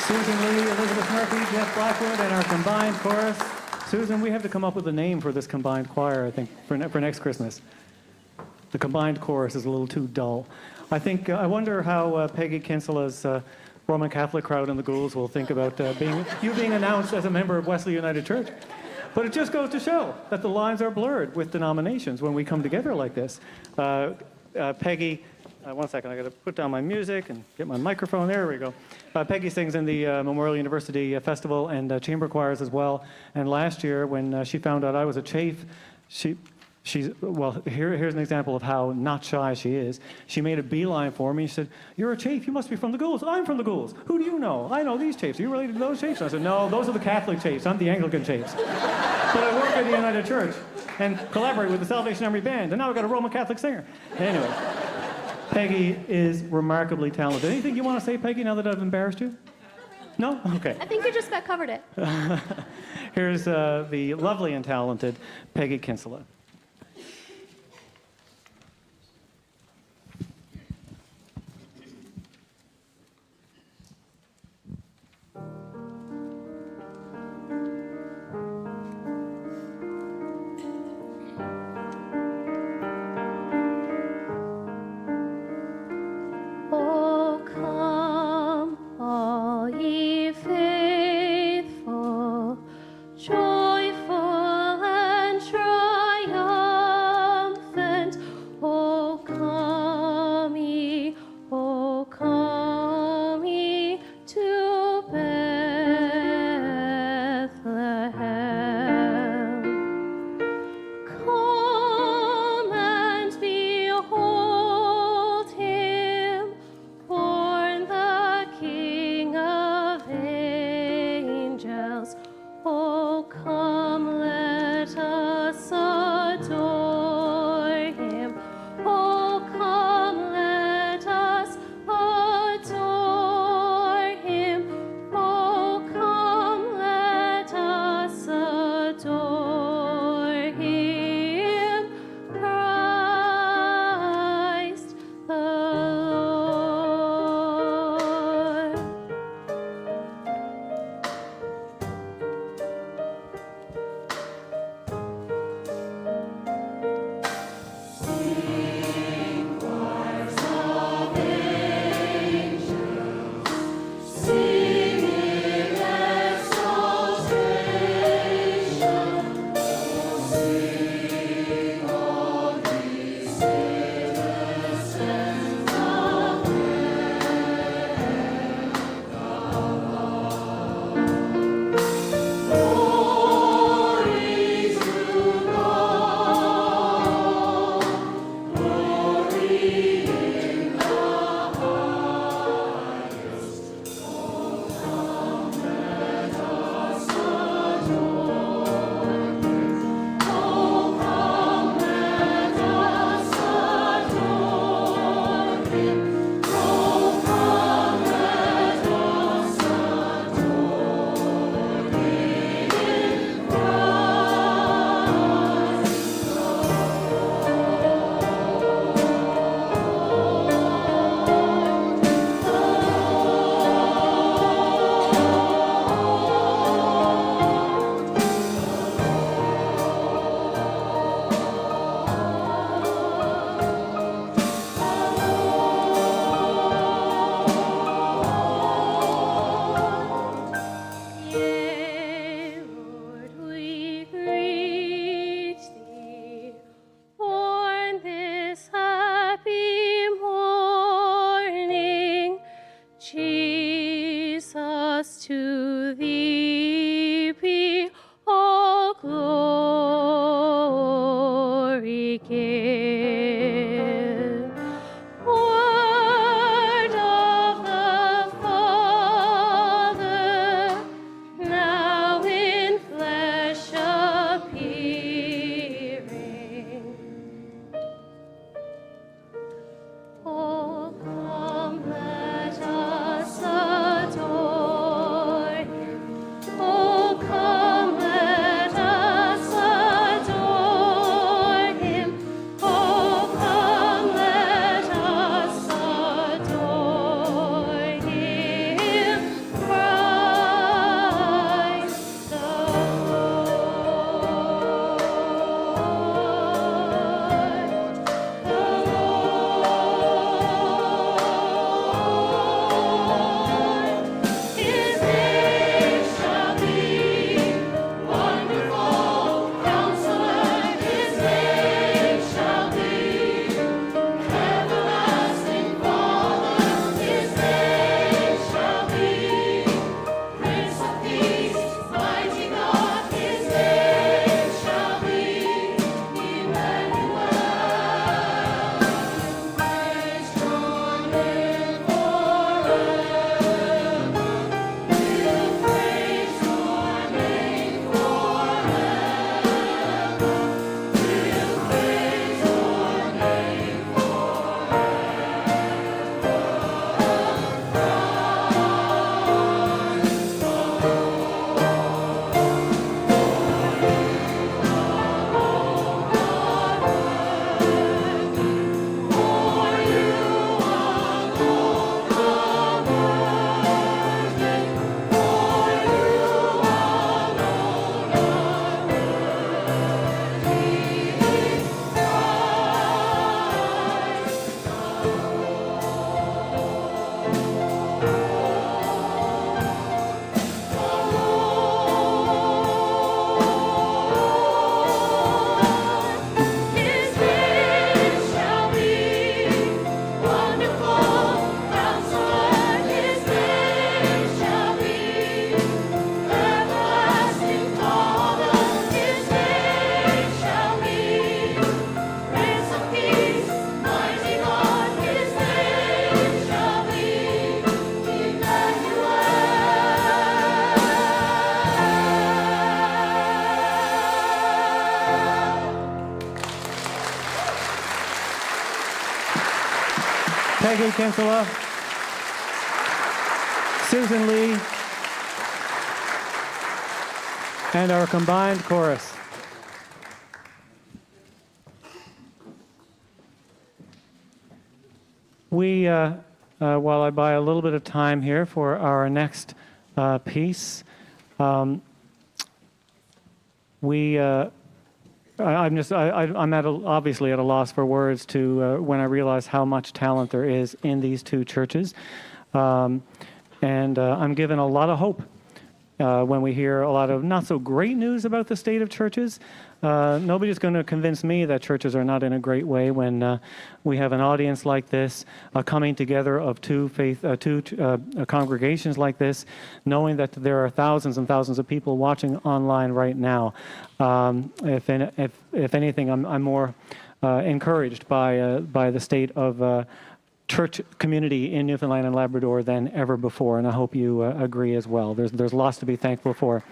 Susan Lee, Elizabeth Murphy, Jeff Blackwood, and our combined chorus. Susan, we have to come up with a name for this combined choir, I think, for next Christmas. The combined chorus is a little too dull. I wonder how Peggy Kinsela's Roman Catholic crowd in the Ghouls will think about being announced as a member of Wesley United Church. But it just goes to show that the lines are blurred with denominations when we come together like this. Peggy, one second, I got to put down my music and get my microphone. There we go. Peggy sings in the Memorial University Festival and chamber choirs as well. And last year, when she found out I was a chafe, here's an example of how not shy she is. She made a beeline for me. She said, "You're a chafe. You must be from the Ghouls." "I'm from the Ghouls." "Who do you know?" "I know these chafes." "Are you related to those chafes?" I said, "No, those are the Catholic chafes. I'm the Anglican chafes." But I work at the United Church and collaborate with the Salvation Army Band, and now I've got a Roman Catholic singer. Anyway, Peggy is remarkably talented. Anything you want to say, Peggy, now that I've embarrassed you? No? Okay. I think you just about covered it. Here's the lovely and talented Peggy Kinsela. Oh, come, all ye faithful, joyful and triumphant. Wesley Kinsella, Susan Lee, and our combined chorus. We, while I buy a little bit of time here for our next piece, I'm obviously at a loss for words to when I realize how much talent there is in these two churches, and I'm given a lot of hope when we hear a lot of not so great news about the state of churches. Nobody's going to convince me that churches are not in a great way when we have an audience like this, coming together of two congregations like this, knowing that there are thousands and thousands of people watching online right now. If anything, I'm more encouraged by the state of church community in Newfoundland and Labrador than ever before, and I hope you agree as well. There's lots to be thankful for.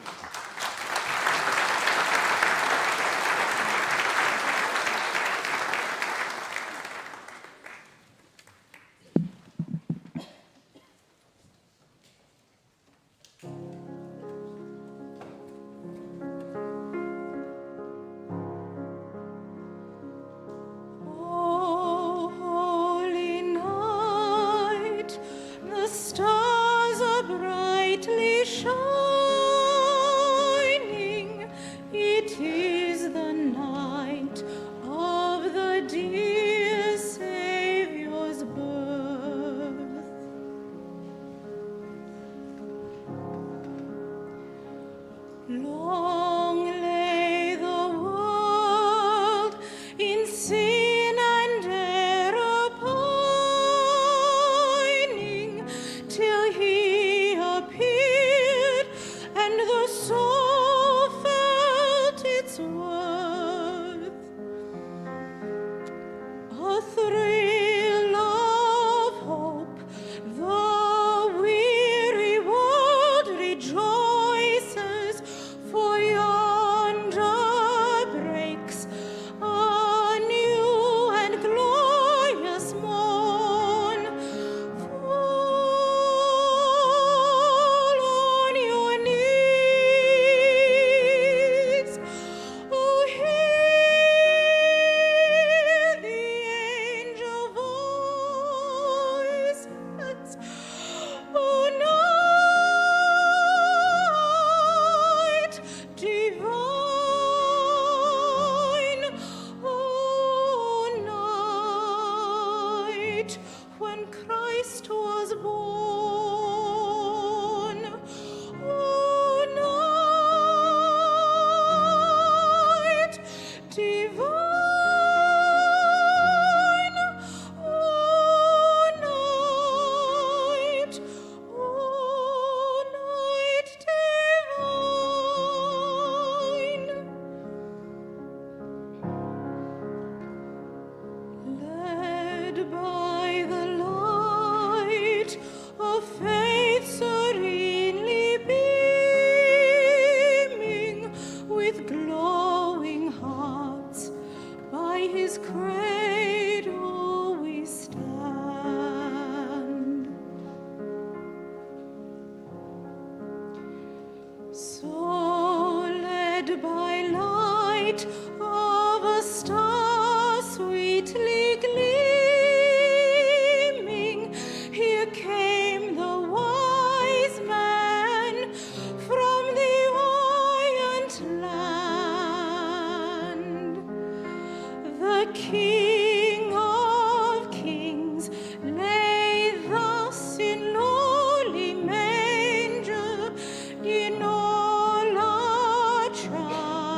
In all our trials.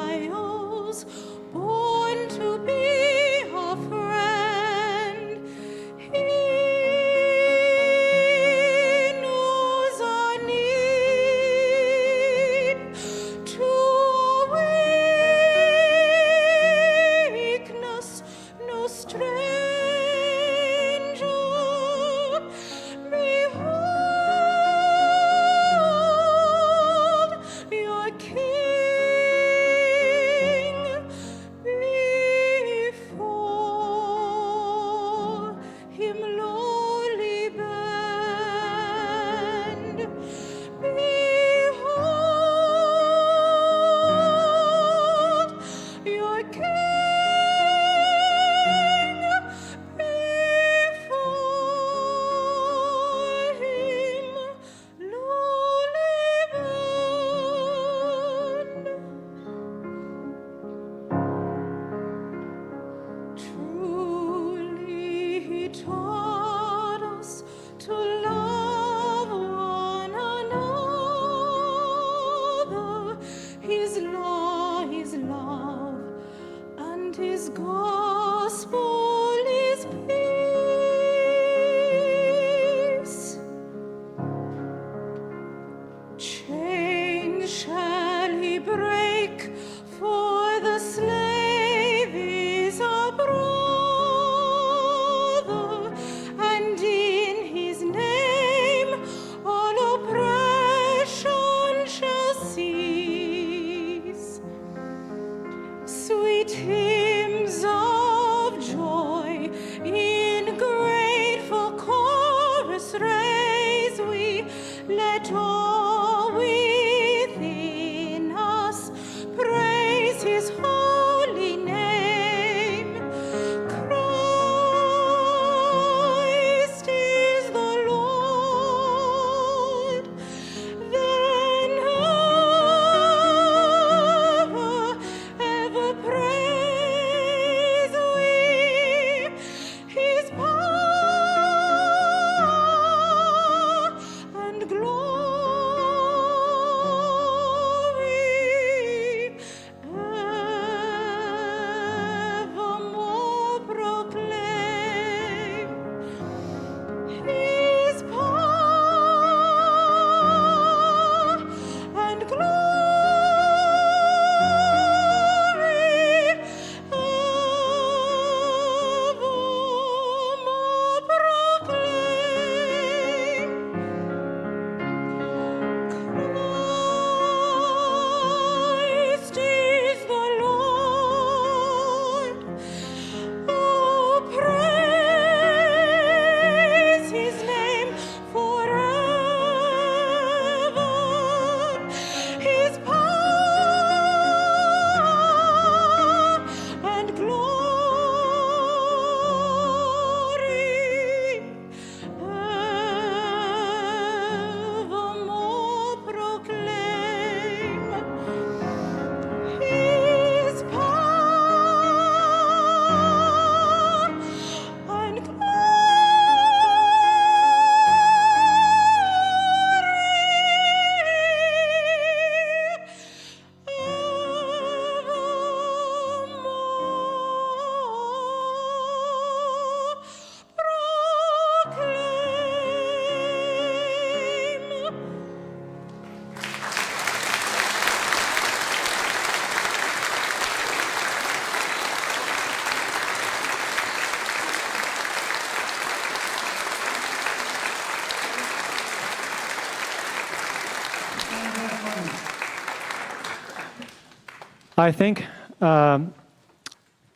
I think, not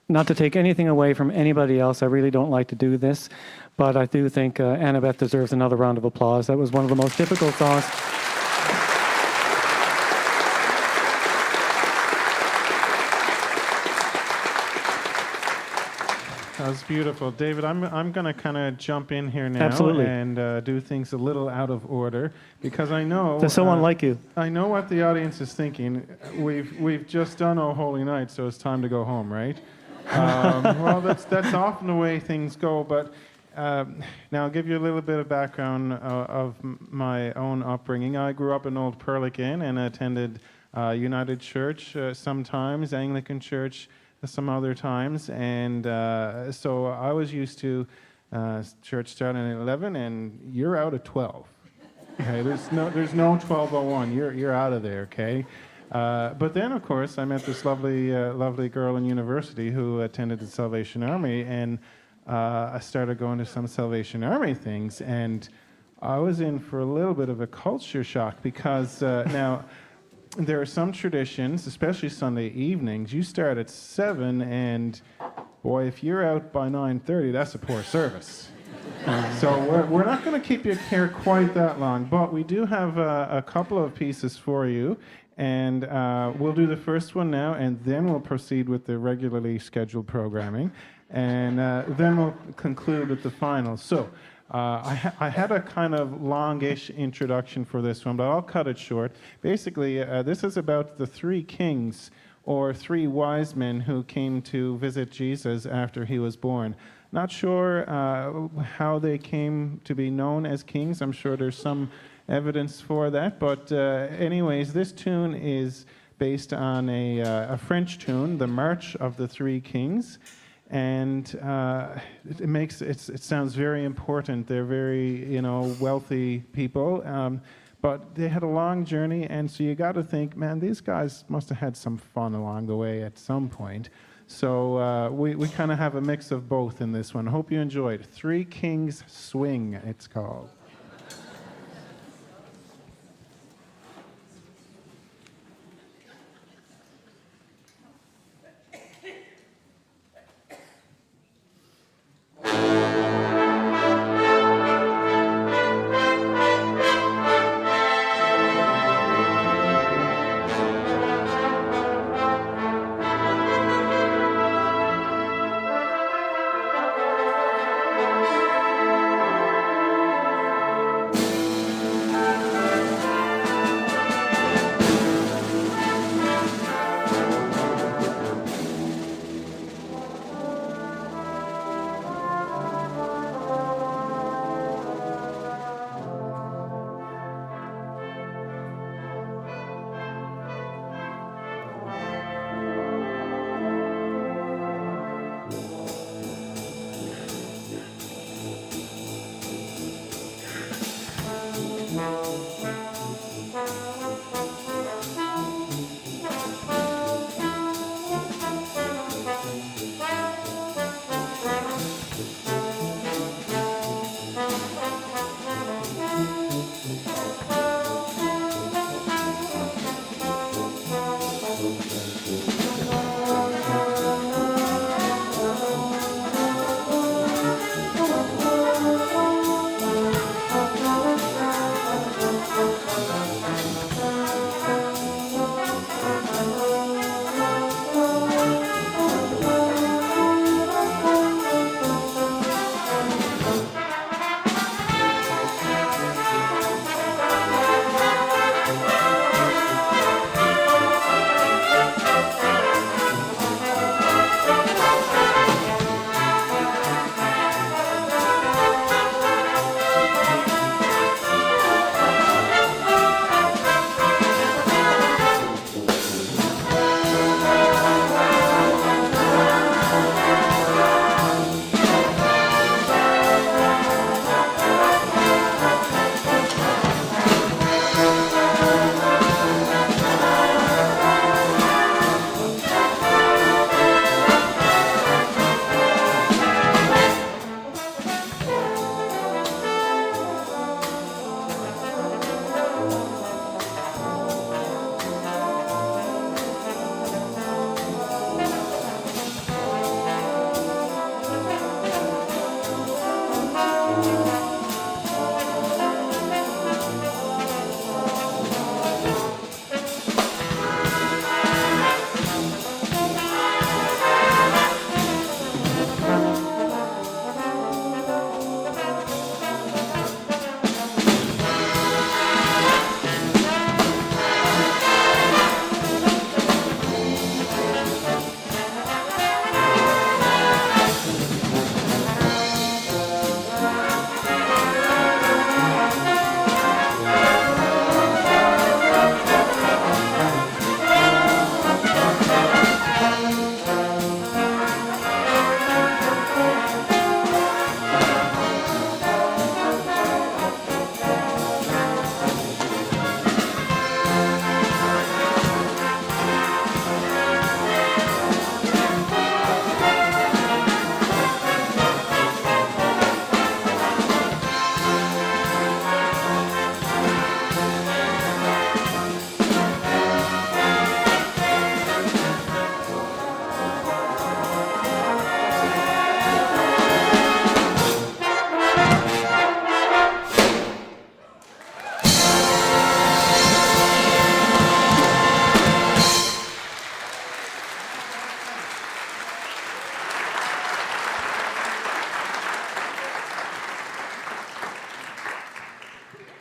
to take anything away from anybody else, I really don't like to do this, but I do think Annabeth deserves another round of applause. That was one of the most difficult songs. That was beautiful. David, I'm going to kind of jump in here now. Absolutely. And do things a little out of order because I know... That's so unlike you. I know what the audience is thinking. We've just done O Holy Night, so it's time to go home, right? Well, that's often the way things go, but now I'll give you a little bit of background of my own upbringing. I grew up in Old Perlican and attended United Church sometimes, Anglican Church some other times, and so I was used to church starting at 11, and you're out at 12. Okay, there's no 12:01. You're out of there. Okay, but then of course I met this lovely girl in university who attended the Salvation Army, and I started going to some Salvation Army things, and I was in for a little bit of a culture shock because now. There are some traditions, especially Sunday evenings. You start at 7, and boy, if you're out by 9:30, that's a poor service. So we're not going to keep you here quite that long, but we do have a couple of pieces for you, and we'll do the first one now, and then we'll proceed with the regularly scheduled programming, and then we'll conclude with the final. So. I had a kind of longish introduction for this one, but I'll cut it short. Basically, this is about the 3 kings or 3 wise men who came to visit Jesus after he was born. Not sure how they came to be known as kings. I'm sure there's some evidence for that. But anyways, this tune is based on a French tune, the March of the 3 Kings. And it sounds very important. They're very, wealthy people, but they had a long journey, and so you got to think, man, these guys must have had some fun along the way at some point. So we kind of have a mix of both in this one. Hope you enjoyed. 3 Kings Swing, it's called.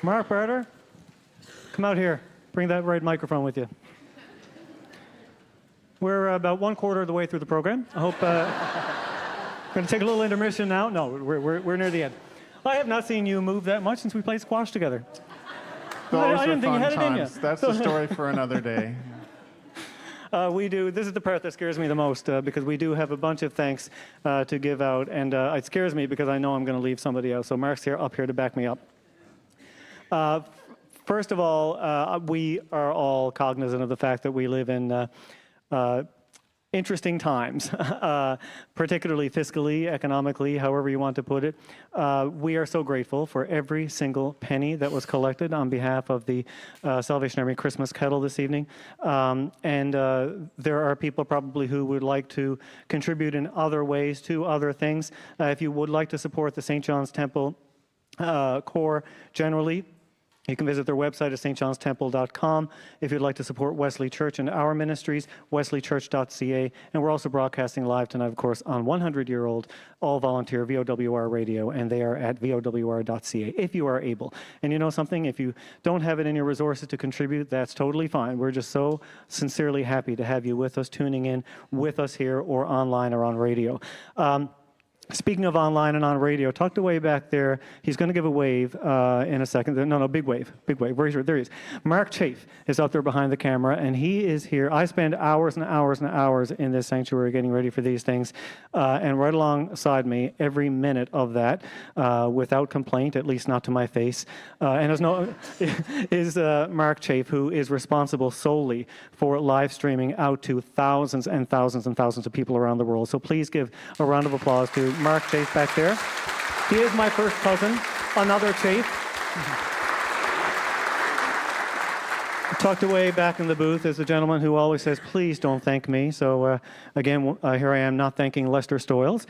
Mark Barter, come out here. Bring that right microphone with you. We're about 1/4 of the way through the program. I hope we're going to take a little intermission now. No, we're near the end. I have not seen you move that much since we played squash together. Those I were didn't think you fun had it in you. times. That's a story for another day. We do. This is the part that scares me the most because we do have a bunch of thanks to give out, and it scares me because I know I'm going to leave somebody out. So Mark's up here to back me up. First of all, we are all cognizant of the fact that we live in interesting times, particularly fiscally, economically, however you want to put it. We are so grateful for every single penny that was collected on behalf of the Salvation Army Christmas Kettle this evening. And there are people probably who would like to contribute in other ways to other things. If you would like to support the St. John's Temple Corps generally, you can visit their website at stjohnstemple.com. If you'd like to support Wesley Church and our ministries, wesleychurch.ca. And we're also broadcasting live tonight, of course, on 100-year-old all-volunteer VOWR radio, and they are at vowr.ca if you are able. And you know something? If you don't have it in your resources to contribute, that's totally fine. We're just so sincerely happy to have you with us, tuning in with us here or online or on radio. Speaking of online and on radio, tucked away back there, he's going to give a wave in a second. No, big wave. There he is. Mark Chafe is out there behind the camera, and he is here. I spend hours and hours and hours in this sanctuary getting ready for these things, and right alongside me, every minute of that, without complaint, at least not to my face, is Mark Chafe, who is responsible solely for live streaming out to thousands and thousands and thousands of people around the world. So please give a round of applause to Mark Chafe back there. He is my first cousin, another Chafe. Tucked away back in the booth is a gentleman who always says, please don't thank me. So again, here I am not thanking Lester Stoyles,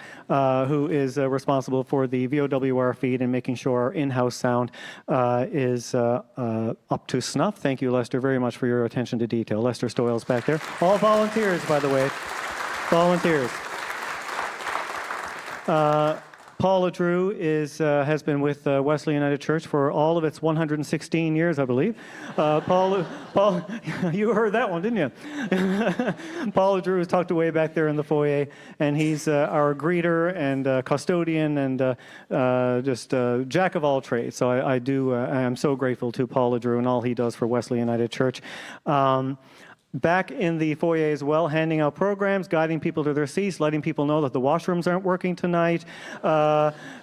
who is responsible for the VOWR feed and making sure our in-house sound is up to snuff. Thank you, Lester, very much for your attention to detail. Lester Stoyles back there. All volunteers, by the way. Volunteers. Paula Drew has been with Wesley United Church for all of its 116 years, I believe. Paul, you heard that one, didn't you? Paula Drew is tucked away back there in the foyer, and he's our greeter and custodian and just jack of all trades. So I am so grateful to Paula Drew and all he does for Wesley United Church. Back in the foyer as well, handing out programs, guiding people to their seats, letting people know that the washrooms aren't working tonight.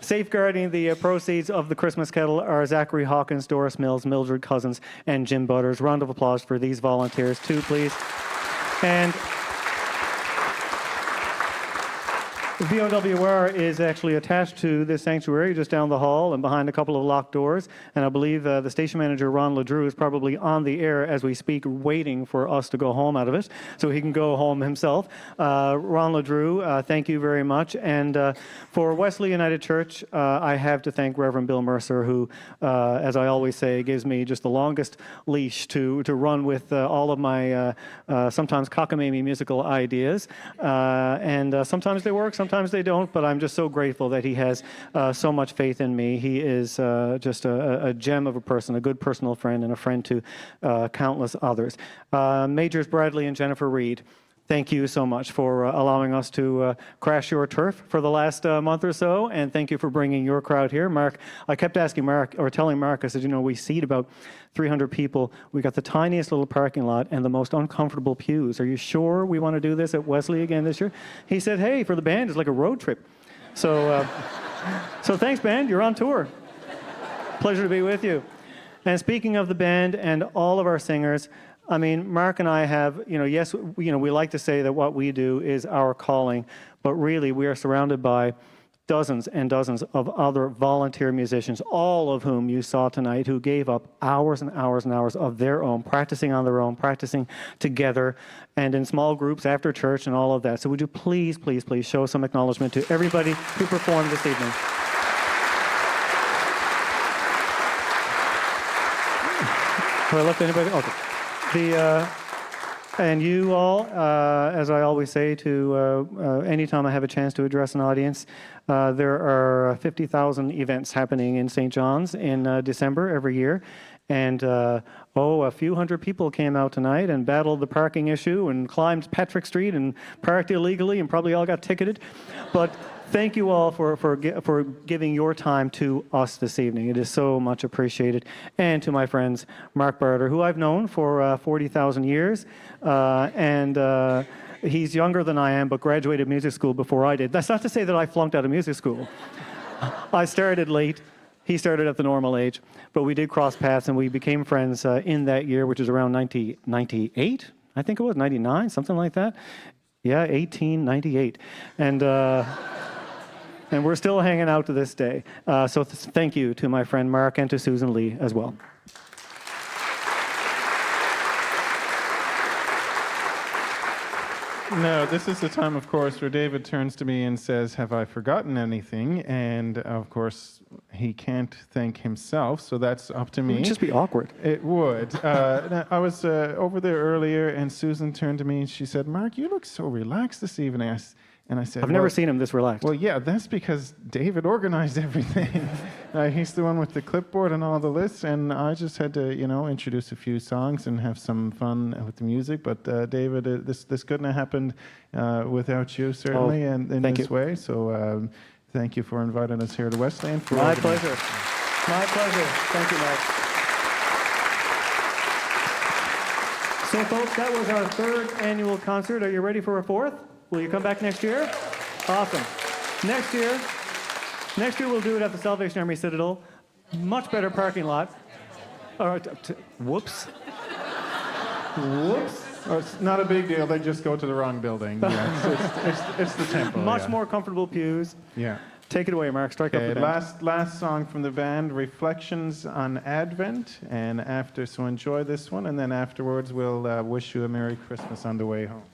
Safeguarding the proceeds of the Christmas Kettle are Zachary Hawkins, Doris Mills, Mildred Cousins, and Jim Butters. Round of applause for these volunteers too, please. And VOWR is actually attached to this sanctuary just down the hall and behind a couple of locked doors. And I believe the station manager, Ron LeDrew, is probably on the air as we speak, waiting for us to go home out of it so he can go home himself. Ron LeDrew, thank you very much. And for Wesley United Church, I have to thank Reverend Bill Mercer, who, as I always say, gives me just the longest leash to run with all of my sometimes cockamamie musical ideas. And sometimes they work, sometimes they don't, but I'm just so grateful that he has so much faith in me. He is just a gem of a person, a good personal friend, and a friend to countless others. Majors Bradley and Jennifer Reed, thank you so much for allowing us to crash your turf for the last month or so, and thank you for bringing your crowd here. Mark, I kept asking Mark, or telling Mark, I said, we seat about 300 people. We got the tiniest little parking lot and the most uncomfortable pews. Are you sure we want to do this at Wesley again this year? He said, hey, for the band, it's like a road trip. So, so thanks, band. You're on tour. Pleasure to be with you. And speaking of the band and all of our singers, I mean, Mark and I have, yes, we like to say that what we do is our calling, but really we are surrounded by dozens and dozens of other volunteer musicians, all of whom you saw tonight, who gave up hours and hours and hours of their own, practicing on their own, practicing together, and in small groups after church and all of that. So would you please, please, please show some acknowledgement to everybody who performed this evening. Have I left anybody? Okay. And you all, as I always say to anytime I have a chance to address an audience, there are 50,000 events happening in St. John's in December every year. And a few hundred people came out tonight and battled the parking issue and climbed Patrick Street and parked illegally and probably all got ticketed. But thank you all for giving your time to us this evening. It is so much appreciated. And to my friends, Mark Barter, who I've known for 40,000 years. He's younger than I am, but graduated music school before I did. That's not to say that I flunked out of music school. I started late. He started at the normal age, but we did cross paths and we became friends in that year, which is around 1998, I think it was, 99, something like that. Yeah, 1898. And we're still hanging out to this day. So thank you to my friend Mark and to Susan Lee as well. No, this is the time, of course, where David turns to me and says, "Have I forgotten anything?" And, of course, he can't thank himself, so that's up to me. It would just be awkward. It would. I was over there earlier, and Susan turned to me and she said, "Mark, you look so relaxed this evening." And I said, I've never seen him this relaxed. Well, yeah, that's because David organized everything. He's the one with the clipboard and all the lists, and I just had to, introduce a few songs and have some fun with the music. But David, this couldn't have happened without you, certainly, and in this way. So thank you for inviting us here to Wesley. And for My pleasure. My pleasure. Thank you, Mark. So, folks, that was our third annual concert. Are you ready for a fourth? Will you come back next year? Awesome. Next year we'll do it at the Salvation Army Citadel. Much better parking lot. Whoops. Whoops. Oh, it's not a big deal. They just go to the wrong building. Yeah, it's the temple. Much more comfortable pews. Yeah. Take it away, Mark. Strike up the band. Last song from the band, Reflections on Advent. And so enjoy this one. And then afterwards, we'll wish you a Merry Christmas on the way home.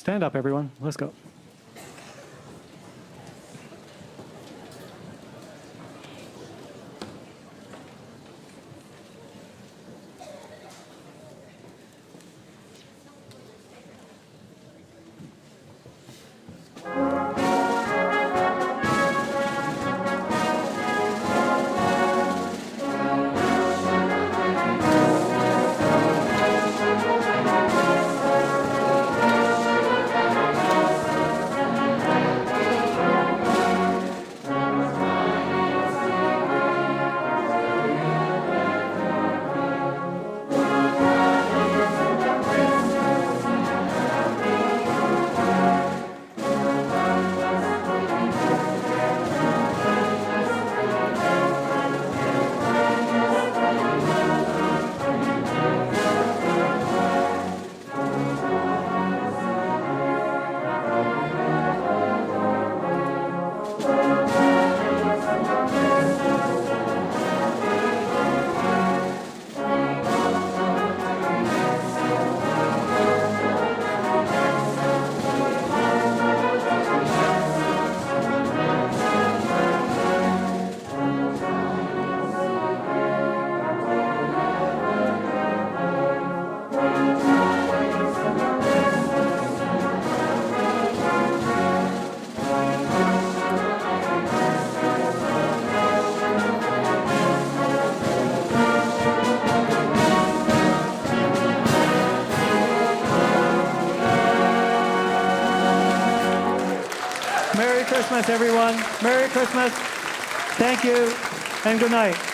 Stand up, everyone. Let's go. Merry Christmas, everyone. Merry Christmas. Thank you, and good night.